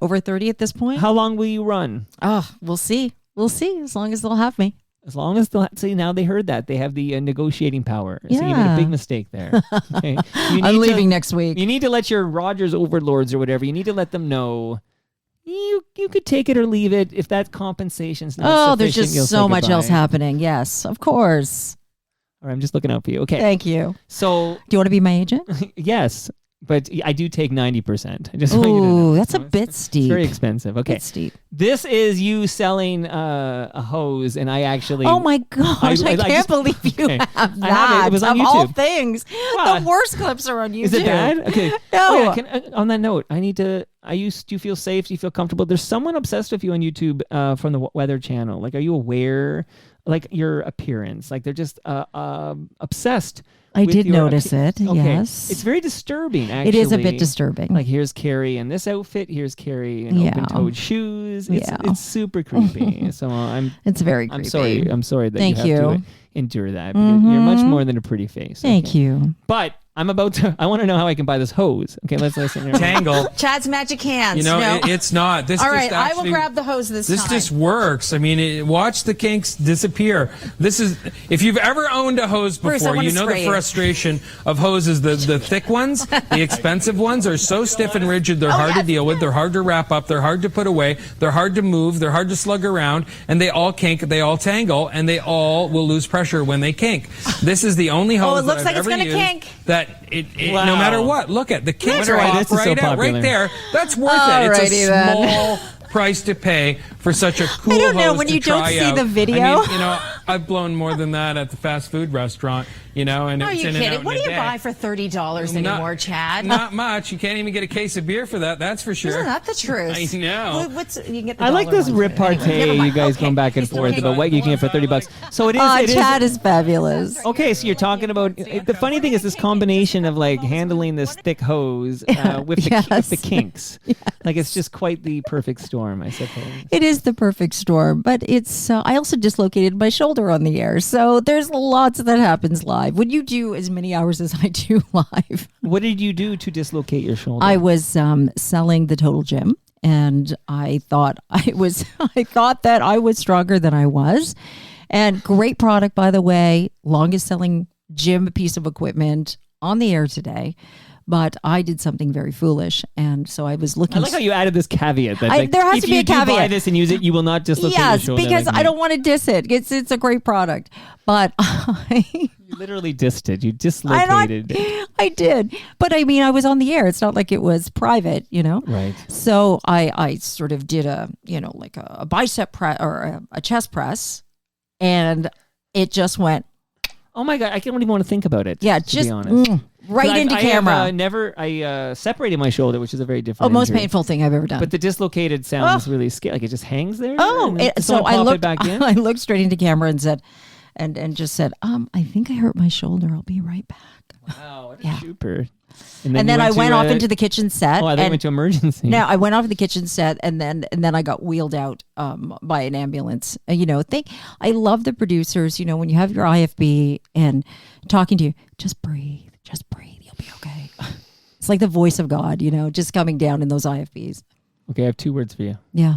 over 30 at this point. How long will you run? Oh, we'll see. As long as they'll have me. As long as they'll see, now they heard that. They have the negotiating power. So you made a big mistake there. Okay? I'm leaving next week. You need to let your Rogers overlords or whatever, you need to let them know you could take it or leave it. If that compensation's not sufficient, there's just so much else happening. Yes, of course. All right, I'm just looking out for you. Okay. Thank you. So, do you want to be my agent? Yes. But I do take 90%. I just want you to know. Ooh, that's a bit steep. It's very expensive. Okay. Bit steep. This is you selling a hose, and I actually. Oh my gosh! I can't believe you okay. have that. I have it. It was on of YouTube. all things, Wow. the worst clips are on YouTube. Is it bad? Okay. No. Oh, yeah, on that note, do you feel safe? Do you feel comfortable? There's someone obsessed with you on YouTube from the Weather Channel. Like, are you aware? Like your appearance? Like they're just obsessed. I with did your notice it. Okay. Yes, It's very disturbing. Actually, it is a bit disturbing. Like here's Carrie in this outfit. Here's Carrie in open-toed shoes. It's super creepy. So it's very creepy. I'm sorry that Thank you have to endure that. Because you're much more than a pretty face. Thank you. But I want to know how I can buy this hose. Okay, let's listen here. Tangle. Chad's magic hands. You know, No. it's not. This All just right, I actually, will grab the hose this time. This just works. I mean, watch the kinks disappear. This is, if you've ever owned a hose Bruce, I before, wanna you know the spray you. frustration of hoses. The thick ones, the expensive ones are so stiff and rigid, they're hard to deal with, they're hard to wrap up, they're hard to put away, they're hard to move, they're hard to slug around, and they all kink, they all tangle, and they all will lose pressure when they kink. This is the only hose it looks that like I've it's ever gonna used kink. that Wow. no matter what, look at the kinks are why off this is so right out, popular. right there. That's worth it. It's Alrighty a then. small price to pay for such a cool I don't know, hose when to you don't try see out. the video. I mean, I've blown more than that at the fast food restaurant, and Are it's you in and out kidding? in What a do you day. buy for $30 anymore, Chad? Not much. You can't even get a case of beer for that. That's for sure. Isn't that the truth? I know. You can get the I like dollar this ones. repartee. Never mind. You guys Okay. going back and forth about what you can get for $30. So it is. Oh, it is- Chad is fabulous. Okay, so you're talking about the funny thing is this combination of like handling this thick hose with the kinks. Like it's just quite the perfect storm, I suppose. It is the perfect storm, but it's. I also dislocated my shoulder on the air, so there's lots that happens live. When you do as many hours as I do live, What did you do to dislocate your shoulder? I was selling the Total Gym, and I thought I thought that I was stronger than I was, and great product, by the way, longest selling gym piece of equipment on the air today. But I did something very foolish, and so I was looking. I like how you added this caviat that there has to be a if you do buy caveat. this and use it, you will not dislocate your Yes, shoulder. because like I me. don't want to diss it. It's a great product, but You literally dissed it. You dislocated it. I did. But I mean, I was on the air. It's not like it was private, you know? Right. So I sort of did like a bicep press or a chest press, and it just went, Oh my god, I don't even want to think about it. yeah, to just be honest. right into camera. I separated my shoulder, which is a very different. Most injury. painful thing I've ever done. But the dislocated sounds really scary. Like it just hangs there. Oh, and then so someone I pop looked it back in. I looked straight into camera and said, and just said, I think I hurt my shoulder. I'll be right back. Wow, what a Yeah. super. And then I went off into the kitchen set. Oh, I went to emergency. No, I went off to the kitchen set, and then I got wheeled out by an ambulance. I love the producers. You know, when you have your IFB and talking to you, just breathe, you'll be okay. It's like the voice of God, you know, just coming down in those IFBs. Okay, I have 2 words for you. Yeah.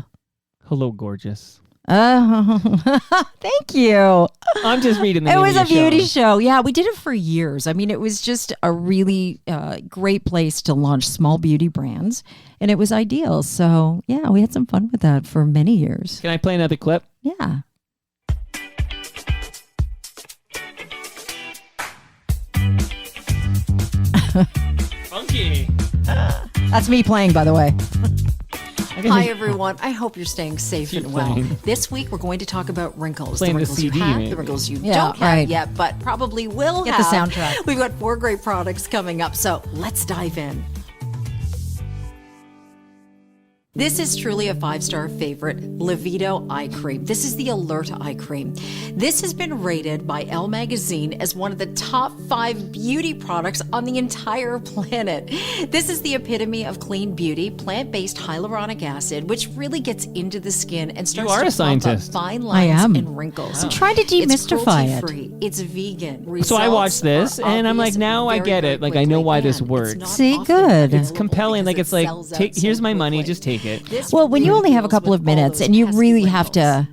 Hello, gorgeous. Thank you. I'm just reading the It name was of a your beauty show. show. Yeah, we did it for years. I mean, it was just a really great place to launch small beauty brands, and it was ideal. So, yeah, we had some fun with that for many years. Can I play another clip? Yeah. Funky. That's me playing, by the way. Hi, everyone. I hope you're staying safe Keep and well. playing. This week, we're going to talk about wrinkles. Playing the wrinkles CD, you have, maybe. the wrinkles you Yeah, don't have right. yet, but probably will Get the have. soundtrack. We've got 4 great products coming up, so let's dive in. This is truly a 5-star favorite, Livido Eye Cream. This is the Alert Eye Cream. This has been rated by Elle Magazine as one of the top 5 beauty products on the entire planet. This is the epitome of clean beauty, plant-based hyaluronic acid, which really gets into the skin and starts are to a scientist. plump up fine lines am. and wrinkles. I'm trying to demystify it's it. cruelty-free. It's vegan. So I watched this, Results are and I'm like, obvious now I very, get very it. Like, I know quickly, why this and works. it's not See, often good. available It's compelling. Like because it's it like, sells out take. so Here's my money. quickly. Just take it. This Well, when you really only have a deals couple with of all minutes those and you pesky really have wrinkles. to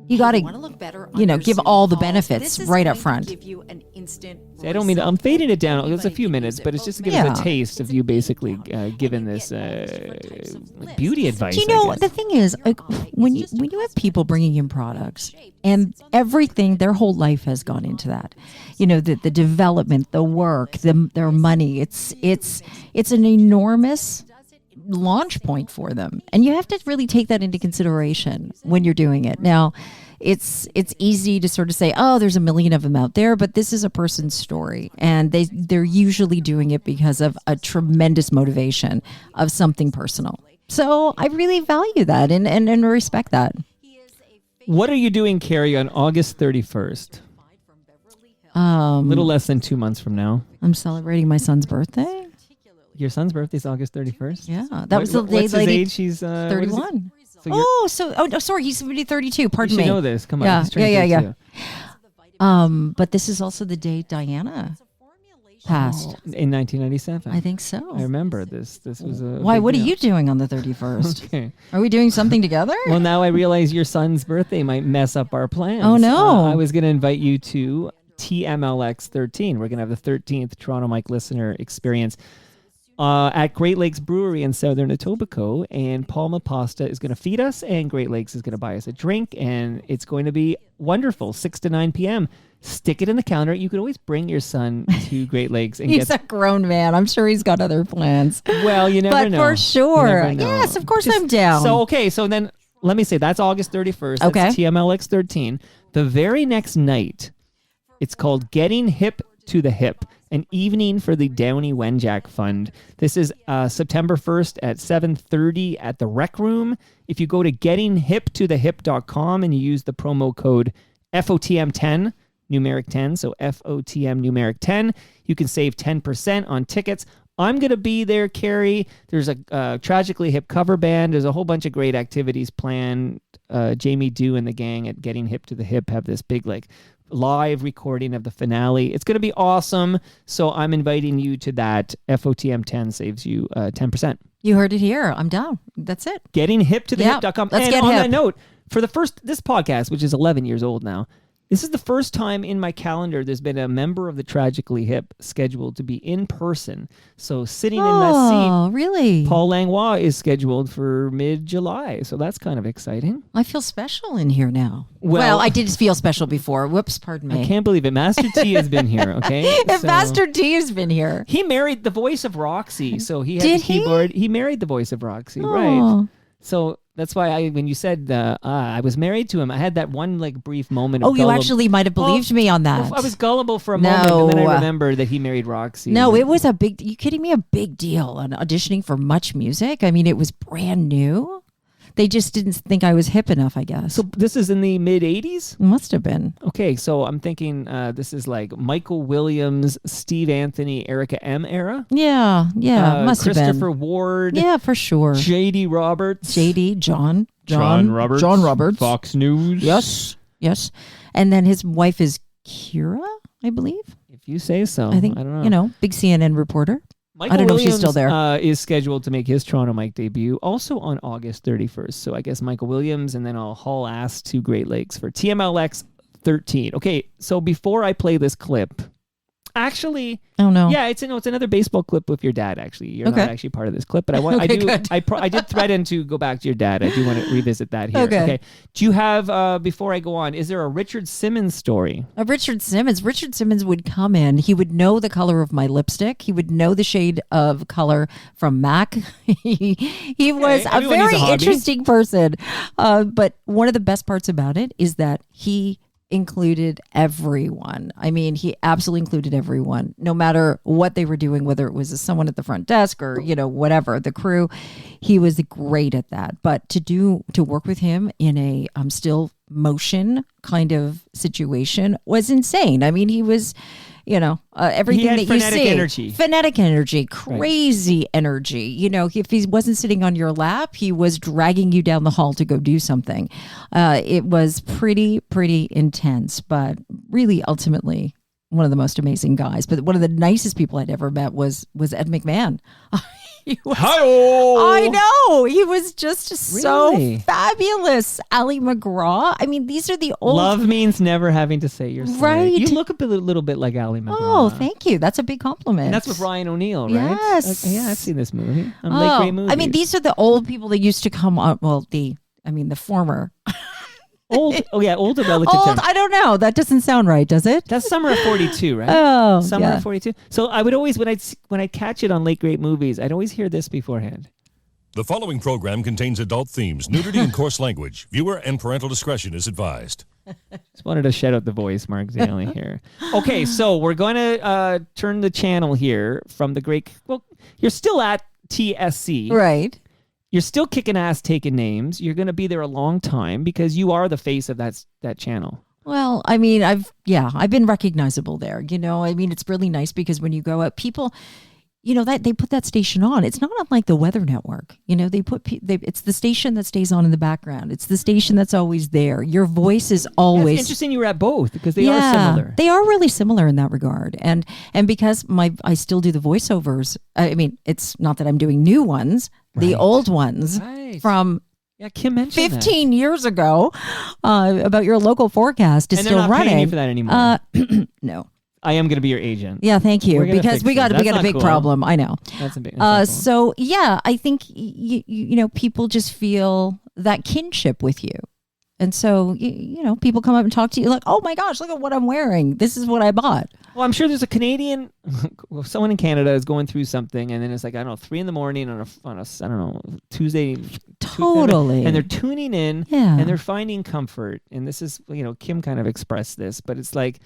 You got want to look better on to, your give Zoom all the calls. benefits This is right up going to front. give you an instant See, I don't mean I'm fading it down. It's a Anybody few can minutes, use it. but it's just to give Yeah. us a taste of you basically giving this beauty advice. Do you I know guess. the thing is, like, when you have people bringing in products and everything, their whole life has gone into that. The development, the work, their money. It's an enormous launch point for them, and you have to really take that into consideration when you're doing it. Now, it's easy to sort of say, oh, there's a million of them out there, but this is a person's story, and they're usually doing it because of a tremendous motivation of something personal. So I really value that and respect that. What are you doing, Carrie, on August 31st? A little less than 2 months from now. I'm celebrating my son's birthday. Your son's birthday is August 31st? Yeah, that was the day What's his lady. age? He's 31. So you're- No, sorry, he's 32. Pardon you me. should know this. Come on. Yeah, he's turning yeah. 32. But this is also the day Diana passed. In 1997. I think so. I remember this. This was a Why? big What are deal. you doing on the 31st? Okay. Are we doing something together? Well, now I realize your son's birthday might mess up our plans. Oh, no. I was going to invite you to TMLX 13. We're going to have the 13th Toronto Mike listener experience at Great Lakes Brewery in Southern Etobicoke, and Palma Pasta is going to feed us, and Great Lakes is going to buy us a drink, and it's going to be wonderful. 6 to 9 p.m. Stick it in the calendar. You can always bring your son to Great Lakes and He's get. a grown man. I'm sure he's got other plans. Well, you never But know. for You sure. never know. Yes, of course I'm down. So then let me say that's August 31st. That's Okay. TMLX 13. The very next night, it's called Getting Hip to the Hip, an evening for the Downey Wenjack Fund. This is September 1st at 7:30 at the Rec Room. If you go to gettinghiptothehip.com and you use the promo code FOTM10, numeric 10, so FOTM numeric 10, you can save 10% on tickets. I'm going to be there, Carrie. There's a Tragically Hip cover band. There's a whole bunch of great activities planned. Jamie Dew and the gang at Getting Hip to the Hip have this big live recording of the finale. It's going to be awesome. So I'm inviting you to that. FOTM 10 saves you 10%. You heard it here. I'm down. That's it. Gettinghiptothehip.com. Let's And get on hip. that note, for this podcast, which is 11 years old now, this is the first time in my calendar there's been a member of the Tragically Hip scheduled to be in person. So sitting in that Oh, seat, really? Paul Langlois is scheduled for mid-July. So that's kind of exciting. I feel special in here now. Well- I did feel special before. Whoops, pardon me. I can't believe it. Master T has been here, okay? If So- Master T has been here. He married the voice of Roxy, so he had Did the keyboard. He married the voice of Roxy, right? Oh. So that's why when you said I was married to him, I had that one brief moment. Oh, Of you gullible- actually might have believed me on that. I was gullible for a moment, and then No. I remembered that he married Roxy. No, and- it was you kidding me? A big deal on auditioning for Much Music. I mean, it was brand new. They just didn't think I was hip enough, I guess. So this is in the mid '80s. Must have been. Okay, so I'm thinking this is like Michael Williams, Steve Anthony, Erica M era. Yeah, must have been. Christopher Ward. Yeah, for sure. J.D. Roberts. John Roberts. John Roberts. Fox News. Yes. And then his wife is Kira, I believe. If you say so. I think, I don't know. big CNN reporter. Michael I don't know if Williams, she's still there. Is scheduled to make his Toronto Mike debut also on August 31st. So I guess Michael Williams, and then I'll haul ass to Great Lakes for TMLX 13. Okay, so before I play this clip, actually, Oh, no. yeah, it's another baseball clip with your dad. Actually, you're Okay. not actually part of this clip, but I want Okay, I do good. I did threaten to go back to your dad. I do want to revisit that here. Okay. Do you have before I go on? Is there a Richard Simmons story? Richard Simmons would come in. He would know the color of my lipstick. He would know the shade of color from MAC. he was a everyone needs very a hobby. interesting person. But one of the best parts about it is that he included everyone. I mean, he absolutely included everyone, no matter what they were doing, whether it was someone at the front desk or, whatever, the crew. He was great at that. But to work with him in a still motion kind of situation was insane. I mean, he was, everything He had that you frenetic see. energy. Frenetic energy, crazy energy. If he wasn't sitting on your lap, he was dragging you down the hall to go do something. It was pretty intense, but really ultimately one of the most amazing guys. But one of the nicest people I'd ever met was Ed McMahon. I know. He was just Really? so fabulous. Ali McGraw. I mean, these are the old. Love means never having to say you're sorry. Right. You look a little bit like Ali McGraw. Oh, thank you. That's a big compliment. And that's with Ryan O'Neal, right? Yes. Okay, yeah, I've seen this movie. Late Great Movies. I mean, these are the old people that used to come on. Well, the former. Older relative Old, term. I don't know. That doesn't sound right, does it? That's Summer of 42, right? Oh, Summer yeah. of 42. So I would always, when I catch it on Late Great Movies, I'd always hear this beforehand. The following program contains adult themes, nudity, and coarse language. Viewer and parental discretion is advised. Just wanted to shout out the voice, Mark Zaley here. Okay, so we're going to turn the channel here from the great. Well, you're still at TSC, Right. You're still kicking ass, taking names. You're going to be there a long time because you are the face of that channel. Well, I mean, I've been recognizable there. You know, I mean, it's really nice because when you go out, people, you know, that they put that station on. It's not unlike the Weather Network. You know, it's the station that stays on in the background. It's the station that's always there. Your voice is always. Yeah, it's interesting you were at both because they are similar. They are really similar in that regard. And because I still do the voiceovers. I mean, it's not that I'm doing new ones. The old ones from Kim mentioned 15 years ago about your local forecast is and still they're not running. paying you for that anymore. No. I am going to be your agent. Yeah, thank you. Because we got a big cool. problem. I know. That's a big. That's cool. So yeah, I think you know, people just feel that kinship with you. And so, you know, people come up and talk to you like, oh my gosh, look at what I'm wearing. This is what I bought. Well, I'm sure there's a Canadian, someone in Canada is going through something, and then it's like, I don't know, 3 a.m. on a I don't know, Tuesday. Totally. And they're tuning in, Yeah. and they're finding comfort. And this is, you know, Kim kind of expressed this, but it's like,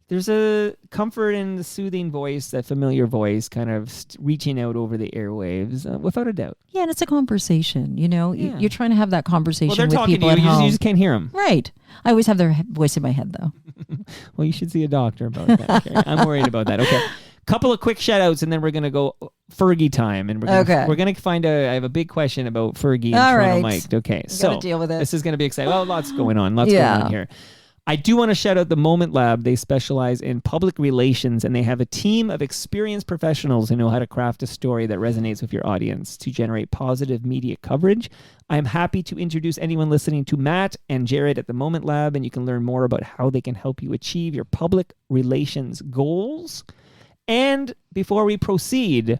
there's a comfort in the soothing voice, that familiar voice, kind of reaching out over the airwaves, without a doubt. Yeah, and it's a conversation, you know. Yeah. You're trying to have that conversation Well, they're with talking people to at you. home. You just can't hear them. Right. I always have their voice in my head, though. Well, you should see a doctor about that. Carrie. I'm worried about that. Okay. Couple of quick shout outs, and then we're going to go Fergie time. And we're going to find out. I have a big question about Fergie and All Toronto right. Mike. Okay. We So gotta deal with it. This is going to be exciting. Well, lots going on. Lots going on here. I do want to shout out the Moment Lab. They specialize in public relations, and they have a team of experienced professionals who know how to craft a story that resonates with your audience to generate positive media coverage. I'm happy to introduce anyone listening to Matt and Jared at the Moment Lab, and you can learn more about how they can help you achieve your public relations goals. And before we proceed,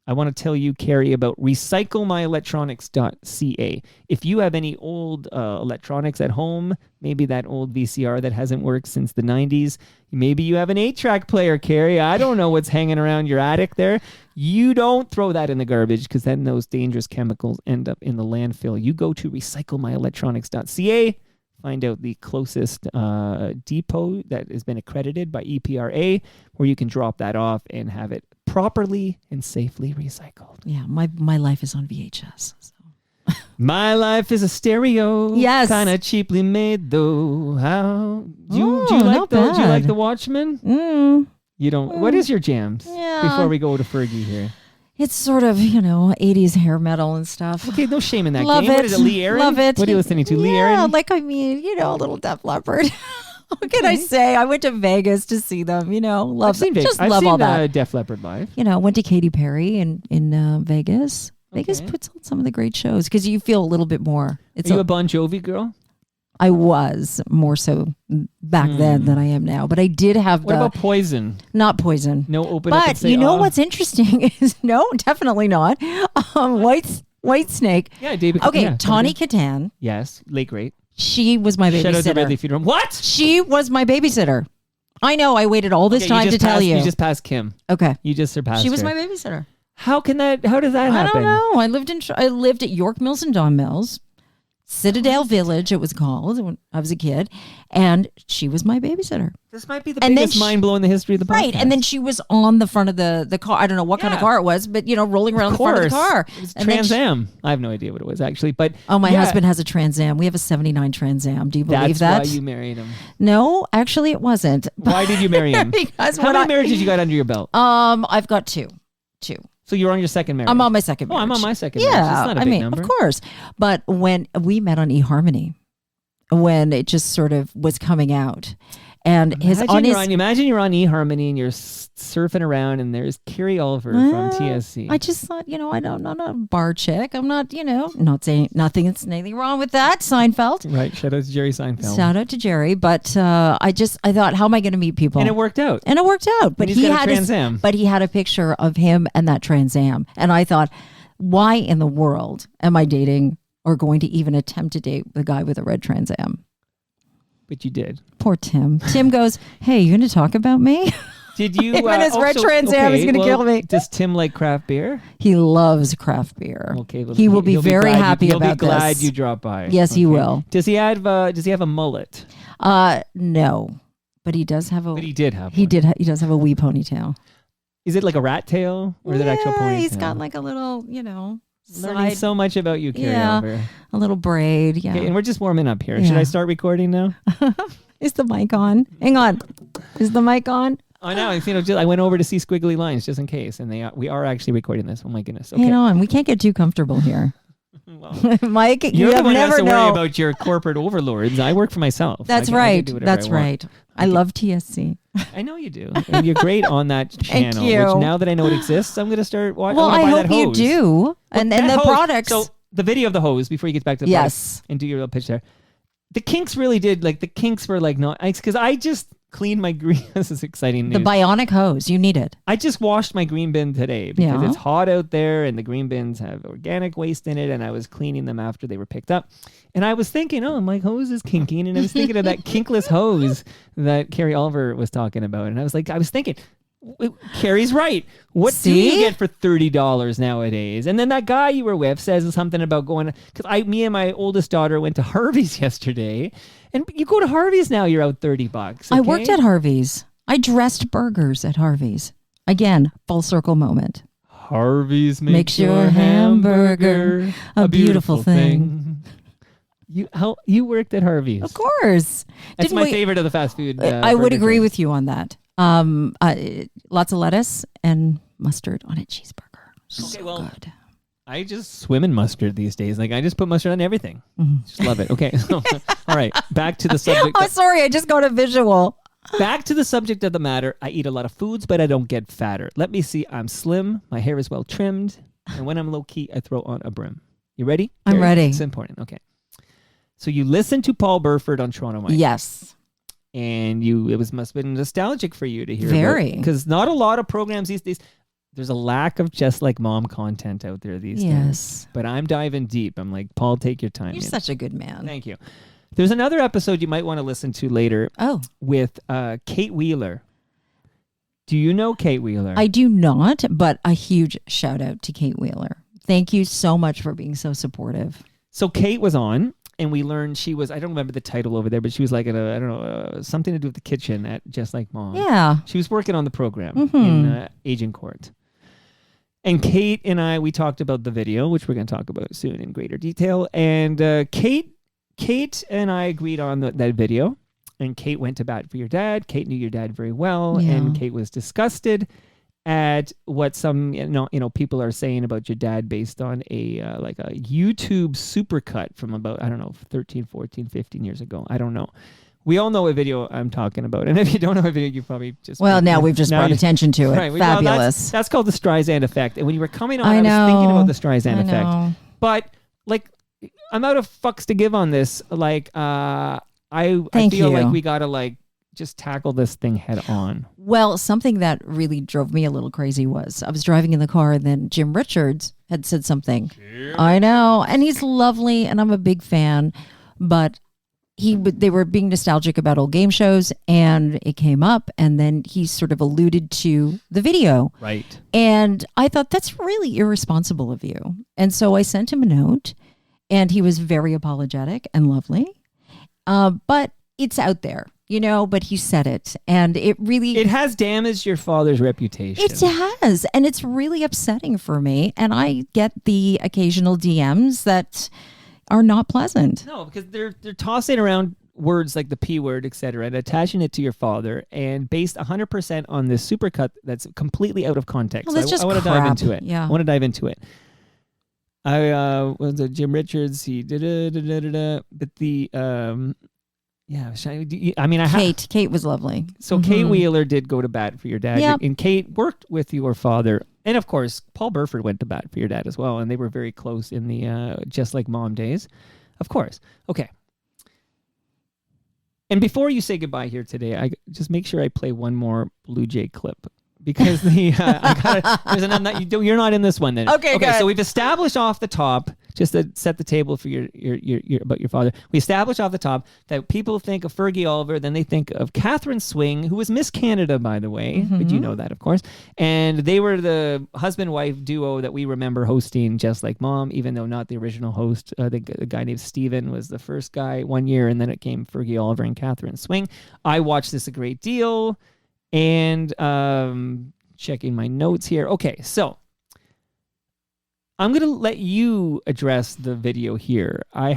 I want to tell you, Carrie, about recyclemyelectronics.ca. If you have any old electronics at home, maybe that old VCR that hasn't worked since the 90s, maybe you have an 8-track player, Carrie. I don't know what's hanging around your attic there. You don't throw that in the garbage because then those dangerous chemicals end up in the landfill. You go to recyclemyelectronics.ca. Find out the closest depot that has been accredited by EPRA where you can drop that off and have it properly and safely recycled. Yeah, my life is on VHS. So. My life is a stereo. Yes. Kind of cheaply made though. How do you not like the bad. Do you like the Watchmen? You don't. What is your jams? Yeah. Before we go to Fergie here. It's sort of, you know, 80s hair metal and stuff. Okay, no shame in that Love game. it. What is it, Lee Aaron? Love it. What are you listening to, Lee Yeah, Aaron? like, I mean, you know, a little Def Leppard. What can I say? I went to Vegas to see them, you know. I've seen Vegas. Just I've love seen all that. Def Leppard live. You know, went to Katy Perry in Vegas. Vegas puts on some of the great shows because you feel a little bit more. Are you a Bon Jovi girl? I was more so back then than I am now, but I did have What about Poison? Not Poison. No open up and But say, you know "Oh." what's interesting is no, definitely not. White Snake. Yeah, David. Okay, yeah, Tawny Katan. Yes, late great. She was my Shout out to babysitter. Redley Funeral. What? She was my babysitter. I know. I waited all this Okay, time to tell you. You just passed Kim. Okay. You just surpassed She was her. my babysitter. How does that I happen? don't know. I lived at York Mills and Don Mills, Citadel Village. It was called when I was a kid, and she was my babysitter. This might be the And then biggest mind blow in the history of the podcast. Right, and then she was on the front of the car. I don't know what kind of car it was, but you know, rolling around the front of the car. It was And then Trans Am. I have no idea what it was actually, but my yeah, husband has a Trans Am. We have a '79 Trans Am. Do you believe that? That's why you married him. No, actually, it wasn't. Why did you marry him? Because how many marriages you got under your belt? I've got two. So you're on your second marriage. I'm on my second marriage. Oh, I'm on my second marriage. Yeah, That's not a big number. of course. But when we met on eHarmony, when it just sort of was coming out, And imagine you're on eHarmony and you're surfing around and there's Carrie Olver from TSC. I just thought, I'm not a bar chick. I'm not, not saying anything wrong with that, Seinfeld. Right. Shout out to Jerry Seinfeld. Shout out to Jerry. But I thought, how am I going to meet people? And it worked out. But he had a Trans Am. But he had a picture of him and that Trans Am. And I thought, why in the world am I dating or going to even attempt to date the guy with a red Trans Am? But you did. Poor Tim. Tim goes, hey, you going to talk about me? Did you? When his red Trans Am is going to kill me. Does Tim like craft beer? He loves craft beer. Okay, well, he will be very happy about this. He'll be glad you dropped by. Yes, he will. Does he have a mullet? No, but he does have a. But he did have. He does have a wee ponytail. Is it like a rat tail or is it actual ponytail? He's got like a little, Learning so much about you, Carrie Olver. A little braid. Yeah, okay, and we're just warming up here. Yeah. Should I start recording now? Is the mic on? Hang on. Is the mic on? Oh no! I went over to see squiggly lines just in case, and we are actually recording this. Oh my goodness! Okay. And we can't get too comfortable here. Well, Mike, you're the one who has to know. worry about your corporate overlords. I work for myself. That's right. That's right. I love TSC. I know you do, and you're great on that channel. Thank you. Which now that I know it exists, I'm going to start watching. Well, I hope you do. Well, and the hose, products. So the video of the hose before you get back to the products and do your little pitch there. The kinks really did the kinks were not because I just cleaned my green. This is exciting news. The bionic hose, you need it. I just washed my green bin today because it's hot out there and the green bins have organic waste in it, and I was cleaning them after they were picked up. And I was thinking, my hose is kinking, and I was thinking of that kinkless hose that Carrie Olver was talking about, and I was thinking. Carrie's right. What do you get for $30 nowadays? And then that guy you were with says something about going because me and my oldest daughter went to Harvey's yesterday, and you go to Harvey's now, you're out $30. Okay? I worked at Harvey's. I dressed burgers at Harvey's. Again, full circle moment. Harvey's makes your hamburger a beautiful thing. You worked at Harvey's, of course. That's my favorite of the fast food. I would agree with you on that. Lots of lettuce and mustard on a cheeseburger. So good. I just swim in mustard these days. I just put mustard on everything. Mm-hmm. Just love it. Okay. So, all right. Back to the subject. Oh, sorry. I just got a visual. Back to the subject of the matter. I eat a lot of foods, but I don't get fatter. Let me see. I'm slim. My hair is well trimmed. And when I'm low key, I throw on a brim. You ready? I'm ready. It's important. Okay. So you listen to Paul Burford on Toronto Mike. Yes. And must have been nostalgic for you to hear. Very. Because not a lot of programs these days. There's a lack of just like mom content out there these days. But I'm diving deep. I'm like, Paul, take your time. You're such a good man. Thank you. There's another episode you might want to listen to later. Oh. With Kate Wheeler. Do you know Kate Wheeler? I do not, but a huge shout out to Kate Wheeler. Thank you so much for being so supportive. So Kate was on. And we learned she was, I don't remember the title over there, but she was like, something to do with the kitchen at Just Like Mom. Yeah. She was working on the program in Agent Court. And Kate and we talked about the video, which we're going to talk about soon in greater detail. And Kate and I agreed on that video. And Kate went to bat for your dad. Kate knew your dad very well. Yeah. And Kate was disgusted at what some people are saying about your dad based on a YouTube supercut from about 13, 14, 15 years ago. I don't know. We all know what video I'm talking about, and if you don't know what video, you probably just now we've just brought attention to it. Right, fabulous. That's called the Streisand effect. And when you were coming on, I was thinking about the Streisand effect. But I'm out of fucks to give on this. I feel like we gotta just tackle this thing head on. Well, something that really drove me a little crazy was I was driving in the car and then Jim Richards had said something. I know. And he's lovely and I'm a big fan, but they were being nostalgic about old game shows and it came up and then he sort of alluded to the video. Right. And I thought that's really irresponsible of you. And so I sent him a note and he was very apologetic and lovely. But it's out there. But he said it, and it has damaged your father's reputation. It has, and it's really upsetting for me. And I get the occasional DMs that are not pleasant. No, because they're tossing around words like the P word, etc., and attaching it to your father, and based 100% on this supercut that's completely out of context. Well, I want to dive into it. Yeah, I want to dive into it. Was Jim Richards? He but Yeah, I mean, Kate was lovely. So Kate Wheeler did go to bat for your dad, Yep. and Kate worked with your father, and of course, Paul Burford went to bat for your dad as well, and they were very close in the Just Like Mom days, of course. Okay. And before you say goodbye here today, I just make sure I play one more Blue Jay clip. Because you're not in this one then. Okay, good. So we've established off the top, just to set the table for your about your father. We established off the top that people think of Fergie Olver, then they think of Catherine Swing, who was Miss Canada, by the way. But you know that, of course. And they were the husband-wife duo that we remember hosting Just Like Mom, even though not the original host. I think a guy named Steven was the first guy one year, and then it came Fergie Olver and Catherine Swing. I watched this a great deal. And checking my notes here. Okay, so I'm going to let you address the video here. I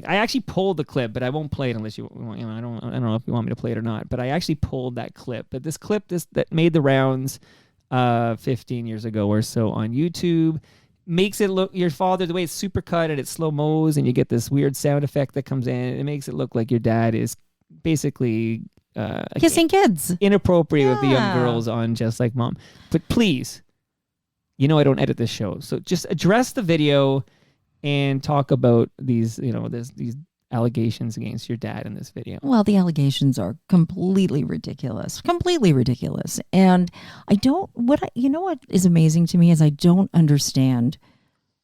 actually pulled the clip, but I won't play it unless you want. I don't know if you want me to play it or not, but I actually pulled that clip. But this clip that made the rounds 15 years ago or so on YouTube makes it look, your father, the way it's supercut and it's slow-mos and you get this weird sound effect that comes in, it makes it look like your dad is basically kissing kids, inappropriate with the young girls on Just Like Mom. But please, I don't edit this show, so just address the video and talk about these, these allegations against your dad in this video. Well, the allegations are completely ridiculous, and what is amazing to me is I don't understand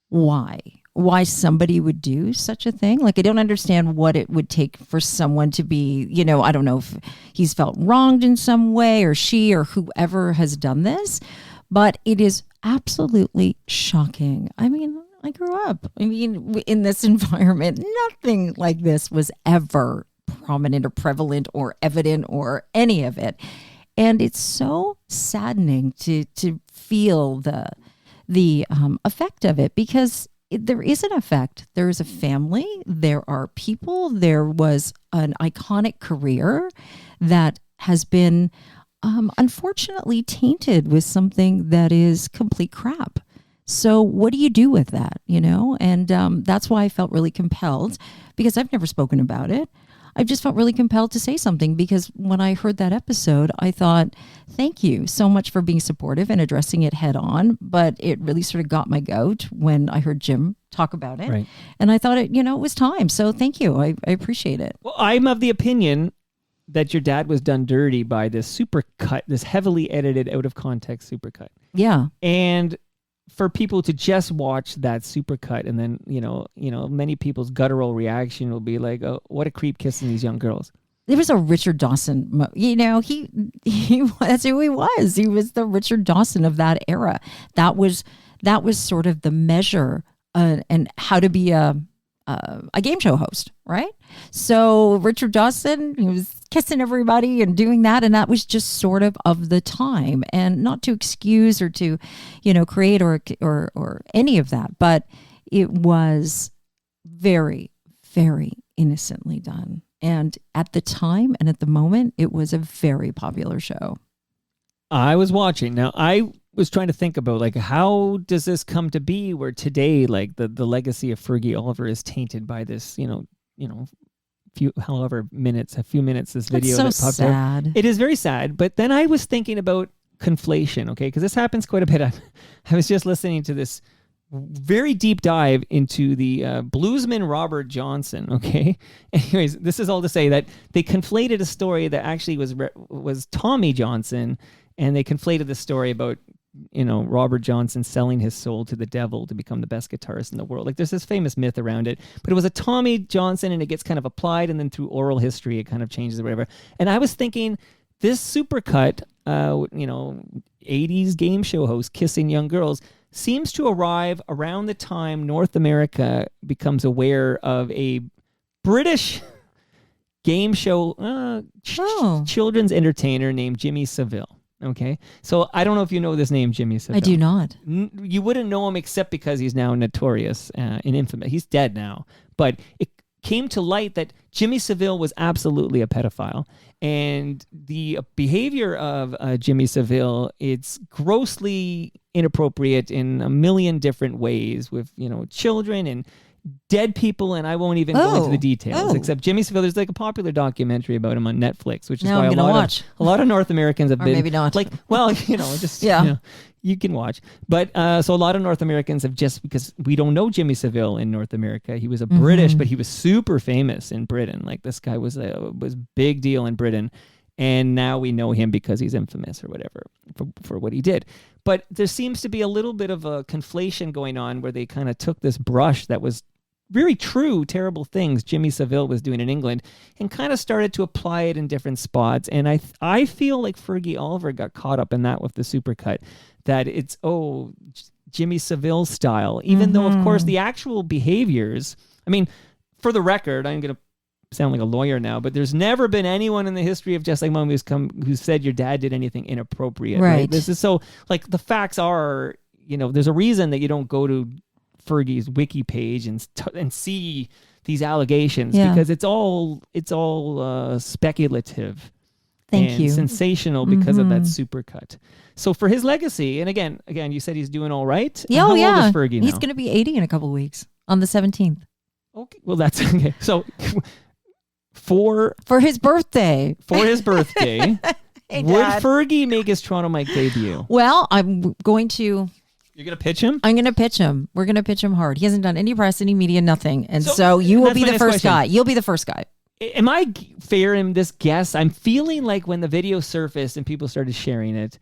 why somebody would do such a thing. Like, I don't understand what it would take for someone to be, I don't know if he's felt wronged in some way, or she or whoever has done this, but it is absolutely shocking. I mean, I grew up, in this environment. Nothing like this was ever prominent or prevalent or evident or any of it. And it's so saddening to feel the effect of it, because there is an effect. There is a family. There are people. There was an iconic career that has been unfortunately tainted with something that is complete crap. So what do you do with that, And that's why I felt really compelled, because I've never spoken about it. I just felt really compelled to say something, because when I heard that episode, I thought, thank you so much for being supportive and addressing it head on. But it really sort of got my goat when I heard Jim talk about it. Right. And I thought it was time. So thank you. I appreciate it. Well, I'm of the opinion that your dad was done dirty by this supercut, this heavily edited, out of context supercut. Yeah. And for people to just watch that supercut, and then many people's guttural reaction will be like, "Oh, what a creep kissing these young girls." There was a Richard Dawson. He that's who he was. He was the Richard Dawson of that era. That was sort of the measure and how to be a game show host, right? So Richard Dawson, he was kissing everybody and doing that, and that was just sort of the time, and not to excuse or to, create or any of that, but it was very, very innocently done. And at the time and at the moment, it was a very popular show. I was watching. Now, I was trying to think about, like, how does this come to be where today, like, the legacy of Fergie Olver is tainted by this, a few minutes, this video That's that popped sad. out. It is very sad. But then I was thinking about conflation, okay? Because this happens quite a bit. I was just listening to this very deep dive into the bluesman Robert Johnson, okay? Anyways, this is all to say that they conflated a story that actually was Tommy Johnson, and they conflated the story about Robert Johnson selling his soul to the devil to become the best guitarist in the world. Like, there's this famous myth around it, but it was a Tommy Johnson, and it gets kind of applied, and then through oral history, it kind of changes or whatever. And I was thinking, this supercut, 80s game show host kissing young girls seems to arrive around the time North America becomes aware of a British game show children's entertainer named Jimmy Savile. Okay, so I don't know if you know this name, Jimmy Savile. I do not. You wouldn't know him except because he's now notorious and infamous. He's dead now, but it came to light that Jimmy Savile was absolutely a pedophile, and the behavior of Jimmy Savile, it's grossly inappropriate in a million different ways with children, and dead people, and I won't even go into the details. Oh. Except Jimmy Savile, there's like a popular documentary about him on Netflix, which is Now why I'm a gonna lot watch. of North Americans have Or been maybe not. like, well, just Yeah. you can watch. But so a lot of North Americans have, just because we don't know Jimmy Savile in North America. He was a British, but he was super famous in Britain. Like this guy was big deal in Britain. And now we know him because he's infamous or whatever for what he did. But there seems to be a little bit of a conflation going on where they kind of took this brush that was very true, terrible things Jimmy Savile was doing in England and kind of started to apply it in different spots. And I feel like Fergie Olver got caught up in that with the supercut, that it's, Jimmy Savile style, even though, of course, the actual behaviors, I mean, for the record, I'm going to sound like a lawyer now, but there's never been anyone in the history of Just Like Mom who said your dad did anything inappropriate. Right. This is so, like, the facts are, there's a reason that you don't go to Fergie's wiki page and see these allegations because it's all speculative. Thank you. Sensational because of that supercut. So for his legacy, and again, you said he's doing all right. Yeah, How old is Fergie now? He's going to be 80 in a couple of weeks on the 17th. Okay, well that's okay. So for his birthday. Would Hey, Dad. Fergie make his Toronto Mike debut? Well, I'm going to. You're going to pitch him? I'm going to pitch him. We're going to pitch him hard. He hasn't done any press, any media, nothing. And so you will be the first guy. You'll be the first guy. Am I fair in this guess? I'm feeling like when the video surfaced and people started sharing it,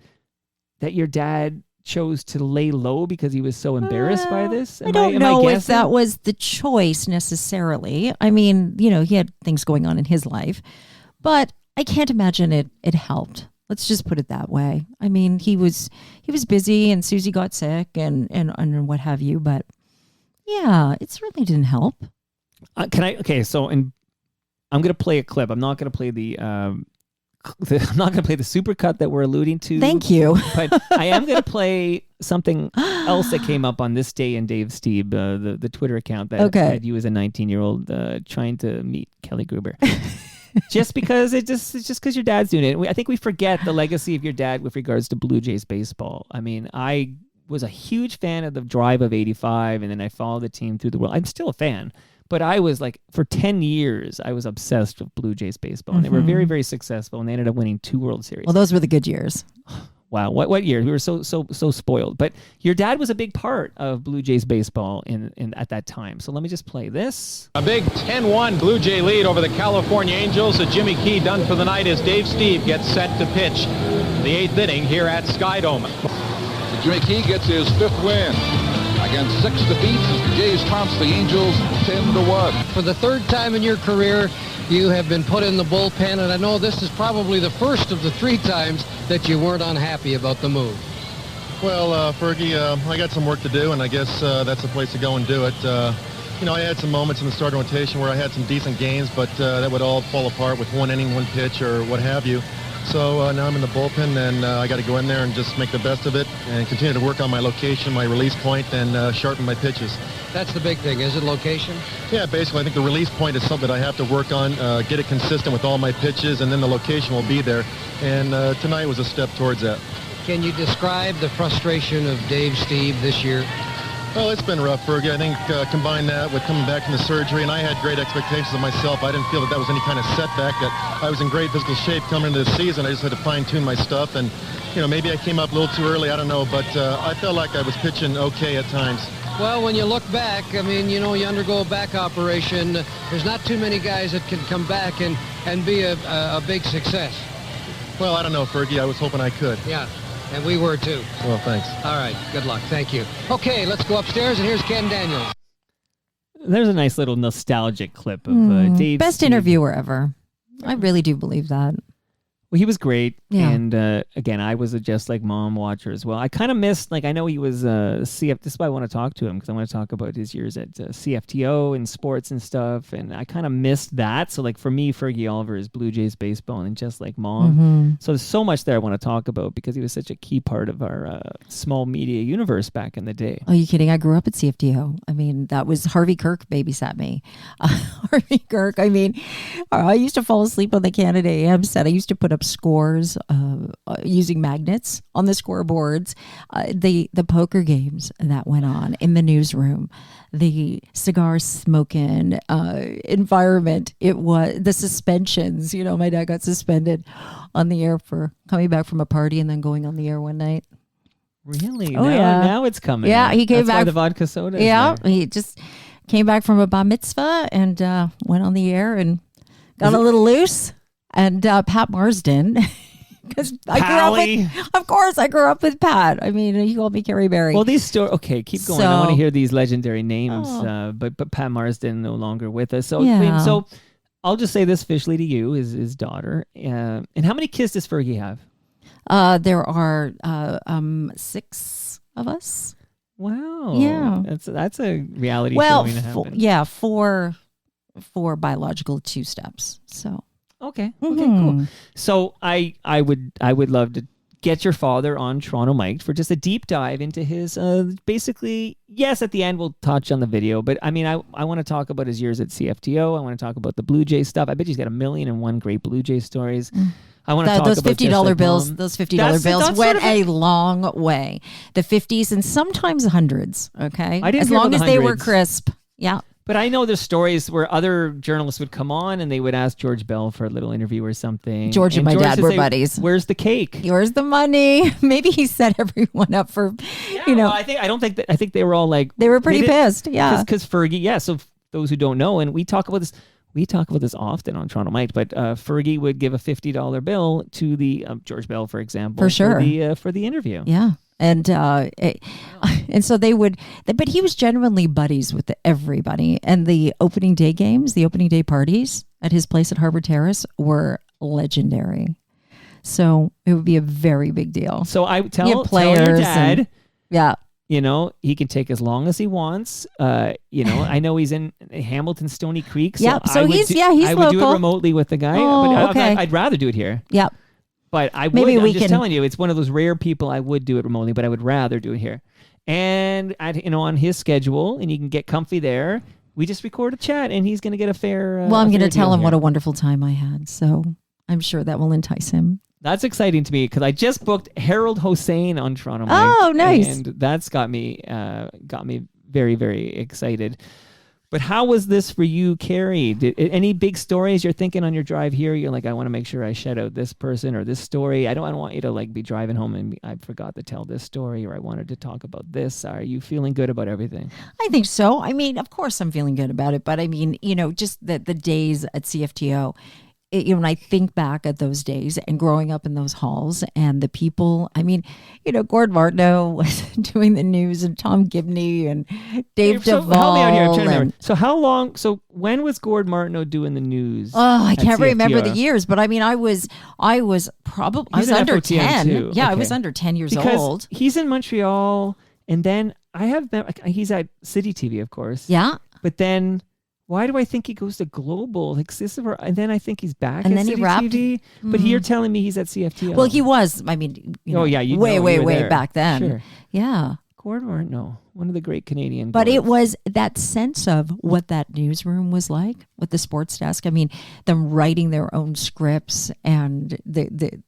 that your dad chose to lay low because he was so embarrassed by this? I don't know if that was the choice necessarily. I mean, he had things going on in his life, but I can't imagine it helped. Let's just put it that way. I mean, he was busy and Susie got sick and what have you, but yeah, it certainly didn't help. I'm going to play a clip. I'm not going to play the supercut that we're alluding to. Thank you. But I am going to play something else that came up on This Day in Dave Steeb, the Twitter account that had you as a 19-year-old trying to meet Kelly Gruber. Just because it's just because your dad's doing it. I think we forget the legacy of your dad with regards to Blue Jays baseball. I mean, I was a huge fan of the Drive of '85, and then I followed the team through the world. I'm still a fan. But I was like, for 10 years, I was obsessed with Blue Jays baseball. And they were very, very successful, and they ended up winning 2 World Series. Well, those were the good years. Wow, what year? We were so spoiled. But your dad was a big part of Blue Jays baseball in at that time. So let me just play this. A big 10-1 Blue Jay lead over the California Angels. Jimmy Key done for the night as Dave Steeb gets set to pitch the 8th inning here at Skydome. Jimmy Key gets his 5th win. Against 6 defeats as the Jays trounce the Angels 10-1. For the 3rd time in your career, you have been put in the bullpen, and I know this is probably the first of the 3 times that you weren't unhappy about the move. Well, Fergie, I got some work to do, and I guess that's the place to go and do it. I had some moments in the starting rotation where I had some decent games, but that would all fall apart with 1 inning, 1 pitch, or what have you. So now I'm in the bullpen, and I got to go in there and just make the best of it and continue to work on my location, my release point, and sharpen my pitches. That's the big thing, is it location? Yeah, basically, I think the release point is something that I have to work on, get it consistent with all my pitches, and then the location will be there. And tonight was a step towards that. Can you describe the frustration of Dave Steeb this year? Well, it's been rough, Fergie. I think combine that with coming back from the surgery, and I had great expectations of myself. I didn't feel that was any kind of setback, that I was in great physical shape coming into the season. I just had to fine-tune my stuff, and, maybe I came up a little too early, I don't know, but I felt like I was pitching okay at times. Well, when you look back, I mean, you undergo a back operation. There's not too many guys that can come back and be a big success. Well, I don't know, Fergie. I was hoping I could. Yeah. And we were too. Well, thanks. All right. Good luck. Thank you. Okay, let's go upstairs, and here's Ken Daniels. There's a nice little nostalgic clip of Dave. Best interviewer ever. I really do believe that. Well, he was great. Yeah. And again, I was a Just Like Mom watcher as well. I kind of missed, I know he was this is why I want to talk to him, because I want to talk about his years at CFTO and sports and stuff. And I kind of missed that. So for me, Fergie Olver is Blue Jays baseball and Just Like Mom. Mm-hmm. So there's so much there I want to talk about because he was such a key part of our small media universe back in the day. Are you kidding? I grew up at CFTO. I mean, that was Harvey Kirk babysat me. Harvey Kirk, I mean, I used to fall asleep on the Canada AM set. I used to put up scores using magnets on the scoreboards, the poker games that went on in the newsroom, the cigar smoking environment. It was the suspensions. You know, my dad got suspended on the air for coming back from a party and then going on the air one night. Really? Oh, Now it's coming. Yeah, out. he came That's back. Why the vodka soda. Yeah, he just came back from a bar mitzvah and went on the air and got a little loose. And Pat Marsden, because I grew up with Pat. I mean, he called me Carrie Berry. Well, these stories. Okay, keep going. I want to hear these legendary names. But Pat Marsden no longer with us. So so I'll just say this officially to you, his daughter. And how many kids does Fergie have? There are 6 of us. Wow. Yeah. That's a reality show going to happen. 4 biological, 2 steps. So okay, cool. So I would love to get your father on Toronto Mike for just a deep dive into his basically. Yes, at the end we'll touch on the video, but I mean I want to talk about his years at CFTO. I want to talk about the Blue Jay stuff. I bet he's got 1,000,001 great Blue Jay stories. I want to talk those about $50 bills. Those $50 bills went a long way. The 50s and sometimes hundreds. Okay, as long as they were crisp. Yeah. But I know there's stories where other journalists would come on and they would ask George Bell for a little interview or something. George and my dad were buddies. Where's the cake? Where's the money? Maybe he set everyone up for, Well, I think they were all like they were pretty pissed. Yeah, because Fergie. Yeah. So those who don't know, and we talk about this. We talk about this often on Toronto Mike, but Fergie would give a $50 bill to the George Bell, for example, for sure, for the interview. Yeah, and so they would, but he was genuinely buddies with everybody. And the opening day games, the opening day parties at his place at Harbor Terrace were legendary. So it would be a very big deal. So I tell your dad, yeah. You know, he can take as long as he wants. You know, I know he's in Hamilton, Stony Creek. So yep. So I he's I would local. do it remotely with the guy. Oh, but okay. I'd rather do it here. Yep. But I would. Maybe I'm just telling you, it's one of those rare people I would do it remotely, but I would rather do it here. And on his schedule, and you can get comfy there. We just record a chat, and he's going to get a fair. Well, I'm going to tell him what a wonderful time I had. So I'm sure that will entice him. That's exciting to me because I just booked Harold Hossein on Toronto Mike. Oh, nice! And that's got me very, very excited. But how was this for you, Carrie? Any big stories you're thinking on your drive here? You're like, I want to make sure I shout out this person or this story. I don't want you to like be driving home and I forgot to tell this story or I wanted to talk about this. Are you feeling good about everything? I think so. I mean, of course, I'm feeling good about it. But I mean, just the days at CFTO. When I think back at those days and growing up in those halls and the people, I mean, Gord Martineau was doing the news and Tom Gibney and Dave Duvall. Help me out here. I'm trying to remember. So when was Gord Martineau doing the news? Oh, I can't remember the years, but I mean, I was probably, I was under 10. Too. Yeah, okay. I was under 10 years because old. He's in Montreal and then he's at City TV, of course. Yeah. But then why do I think he goes to Global? And then I think he's back and at then City he wrapped, TV. But you're telling me he's at CFTO. Well, he was. I mean, way back then. Sure. Yeah. Gord Martineau, one of the great Canadian. But boards. it was that sense of what that newsroom was like with the sports desk. I mean, them writing their own scripts and the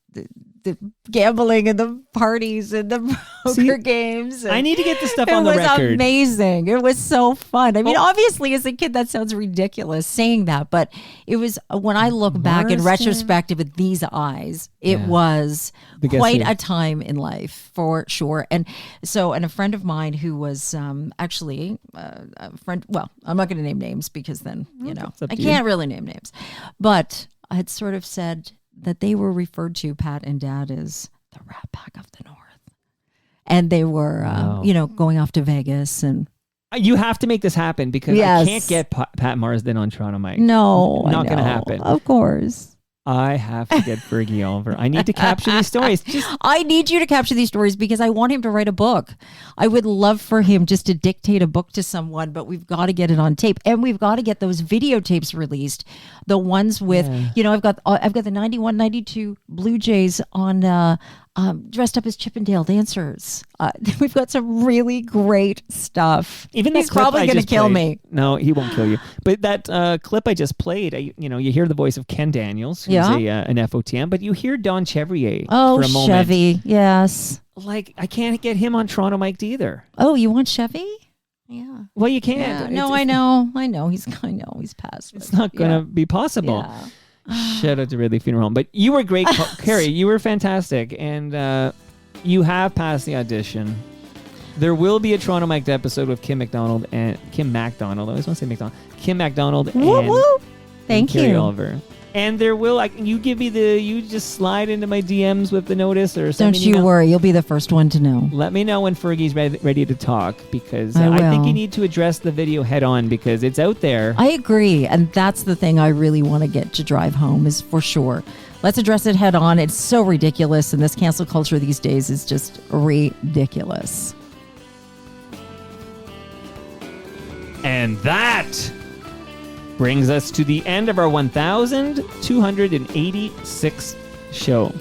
gambling and the parties and the poker games. I need to get the stuff on the record. It was amazing. It was so fun. I mean, obviously, as a kid, that sounds ridiculous saying that, but it was when I look back in retrospective with these eyes, it was quite a time in life for sure. And so, and a friend of mine who was actually a friend. Well, I'm not going to name names because then I can't really name names, but I had sort of said that they were referred to, Pat and Dad, as the Rat Pack of the North. And they were, going off to Vegas. And you have to make this happen because I can't get Pat Marsden on Toronto Mike. No, not going to happen. Of course. I have to get Fergie Olver. I need to capture these stories. I need you to capture these stories because I want him to write a book. I would love for him just to dictate a book to someone, but we've got to get it on tape and we've got to get those videotapes released. The ones with, I've got the 91, 92 Blue Jays on dressed up as Chippendale dancers. We've got some really great stuff. Even He's probably going to kill me. No, he won't kill you. But that clip I just played, you hear the voice of Ken Daniels, who's an FOTM, but you hear Don Chevrier for a moment. Chevy, yes. Like, I can't get him on Toronto Mic'd either. Oh, you want Chevy? Yeah. Well, you can't. Yeah. No, I know. He's passed. It's not going to be possible. Yeah. Shout out to Ridley Funeral Home. But you were great, Carrie. You were fantastic. And you have passed the audition. There will be a Toronto Mic'd episode with Kim MacDonald. I always want to say McDonald. Kim MacDonald and Thank Carrie you. Olver. And there will, you just slide into my DMs with the notice or something. Don't you worry. You'll be the first one to know. Let me know when Fergie's ready to talk, because I think you need to address the video head on, because it's out there. I agree. And that's the thing I really want to get to drive home, is for sure. Let's address it head on. It's so ridiculous. And this cancel culture these days is just ridiculous. And that brings us to the end of our 1,286th show.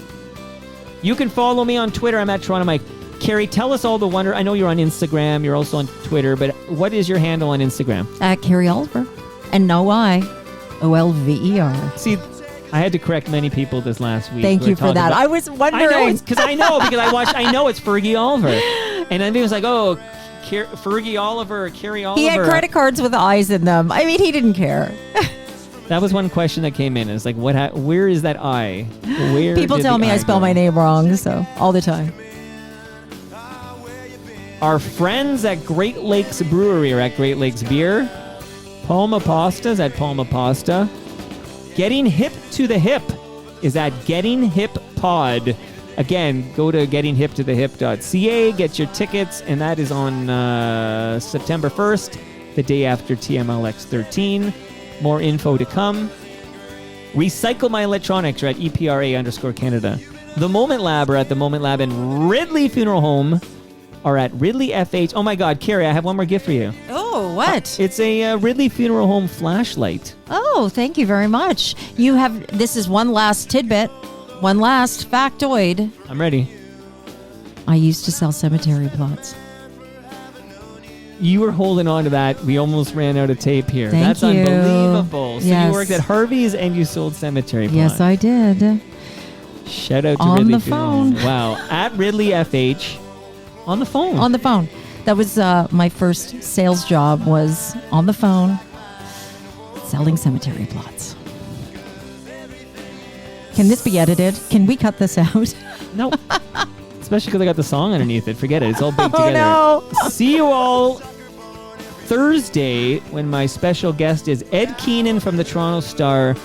You can follow me on Twitter. I'm at Toronto Mike. Carrie, tell us all the wonder. I know you're on Instagram. You're also on Twitter. But what is your handle on Instagram? At Carrie Olver. And no I. Olver. See, I had to correct many people this last week. Thank you for that. I was wondering. I know it's Fergie Olver. And then it was like, oh, Fergie Olver, Carrie Olver. He had credit cards with eyes in them. I mean, he didn't care. That was one question that came in. It's like, where is that I? Where people tell me I spell my name wrong, so all the time. Our friends at Great Lakes Brewery are at Great Lakes Beer. Palma Pasta's at Palma Pasta. Getting Hip to the Hip is at Getting Hip Pod. Again, go to gettinghiptothehip.ca, get your tickets, and that is on September 1st, the day after TMLX 13. More info to come. Recycle My Electronics are at EPRA_Canada. The Moment Lab are at The Moment Lab, and Ridley Funeral Home are at Ridley FH. Oh my God, Carrie, I have one more gift for you. Oh, what? It's a Ridley Funeral Home flashlight. Oh, thank you very much. This is one last tidbit. One last factoid. I'm ready. I used to sell cemetery plots. You were holding on to that. We almost ran out of tape here. That's unbelievable. So yes. You worked at Harvey's and you sold cemetery plots. Yes, I did. Shout out to on Ridley the Funeral phone. Home. Wow. At Ridley FH. On the phone. On the phone. That was my first sales job, was on the phone selling cemetery plots. Can this be edited? Can we cut this out? No. Especially because I got the song underneath it. Forget it. It's all baked together. No. See you all Thursday when my special guest is Ed Keenan from the Toronto Star.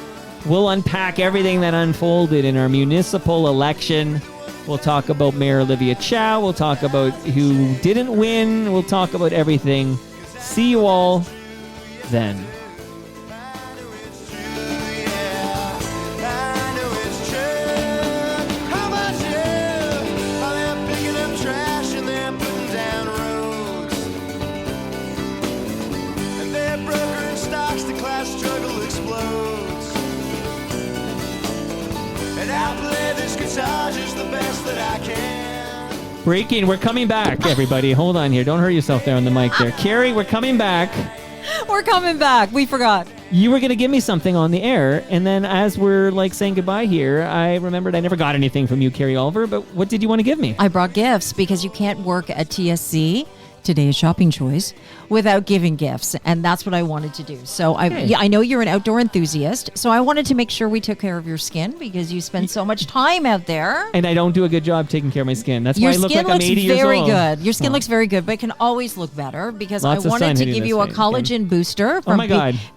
We'll unpack everything that unfolded in our municipal election. We'll talk about Mayor Olivia Chow. We'll talk about who didn't win. We'll talk about everything. See you all then. Breaking, we're coming back, everybody. Hold on here. Don't hurt yourself there on the mic there. Carrie, we're coming back. We're coming back. We forgot. You were going to give me something on the air, and then as we're saying goodbye here, I remembered I never got anything from you, Carrie Olver, but what did you want to give me? I brought gifts because you can't work at TSC, today's shopping choice, without giving gifts, and that's what I wanted to do. So I know you're an outdoor enthusiast, so I wanted to make sure we took care of your skin because you spend so much time out there. And I don't do a good job taking care of my skin. That's why I look like I'm 80 years old. Your skin looks very good, but it can always look better because I wanted to give you a collagen booster from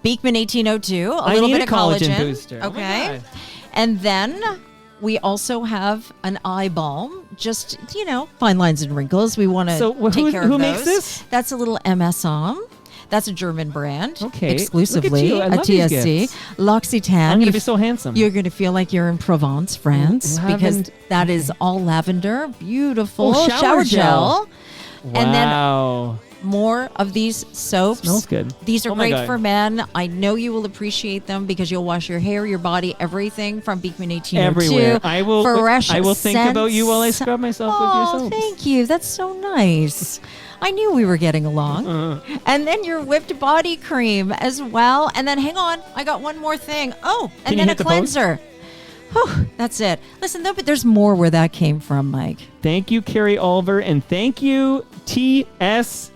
Beekman 1802. A little bit of collagen booster. Okay. And then we also have an eye balm, just, fine lines and wrinkles. We want to take care of those. Who makes this? That's a little MS Om. That's a German brand. Okay. Exclusively at TSC. L'Occitane. I'm going to be so handsome. You're going to feel like you're in Provence, France, because that is all lavender. Beautiful. Shower gel. And then more of these soaps. Smells good. These are Oh my great God. for men. I know you will appreciate them because you'll wash your hair, your body, everything from Beekman 1802. Everywhere. I will think scents. about you while I scrub myself with your soap. Thank you. That's so nice. I knew we were getting along. And then your whipped body cream as well. And then hang on, I got one more thing. Oh, Can and you then a hit the post? cleanser. Whew, that's it. Listen, though, but there's more where that came from, Mike. Thank you, Carrie Olver, and thank you, TSC.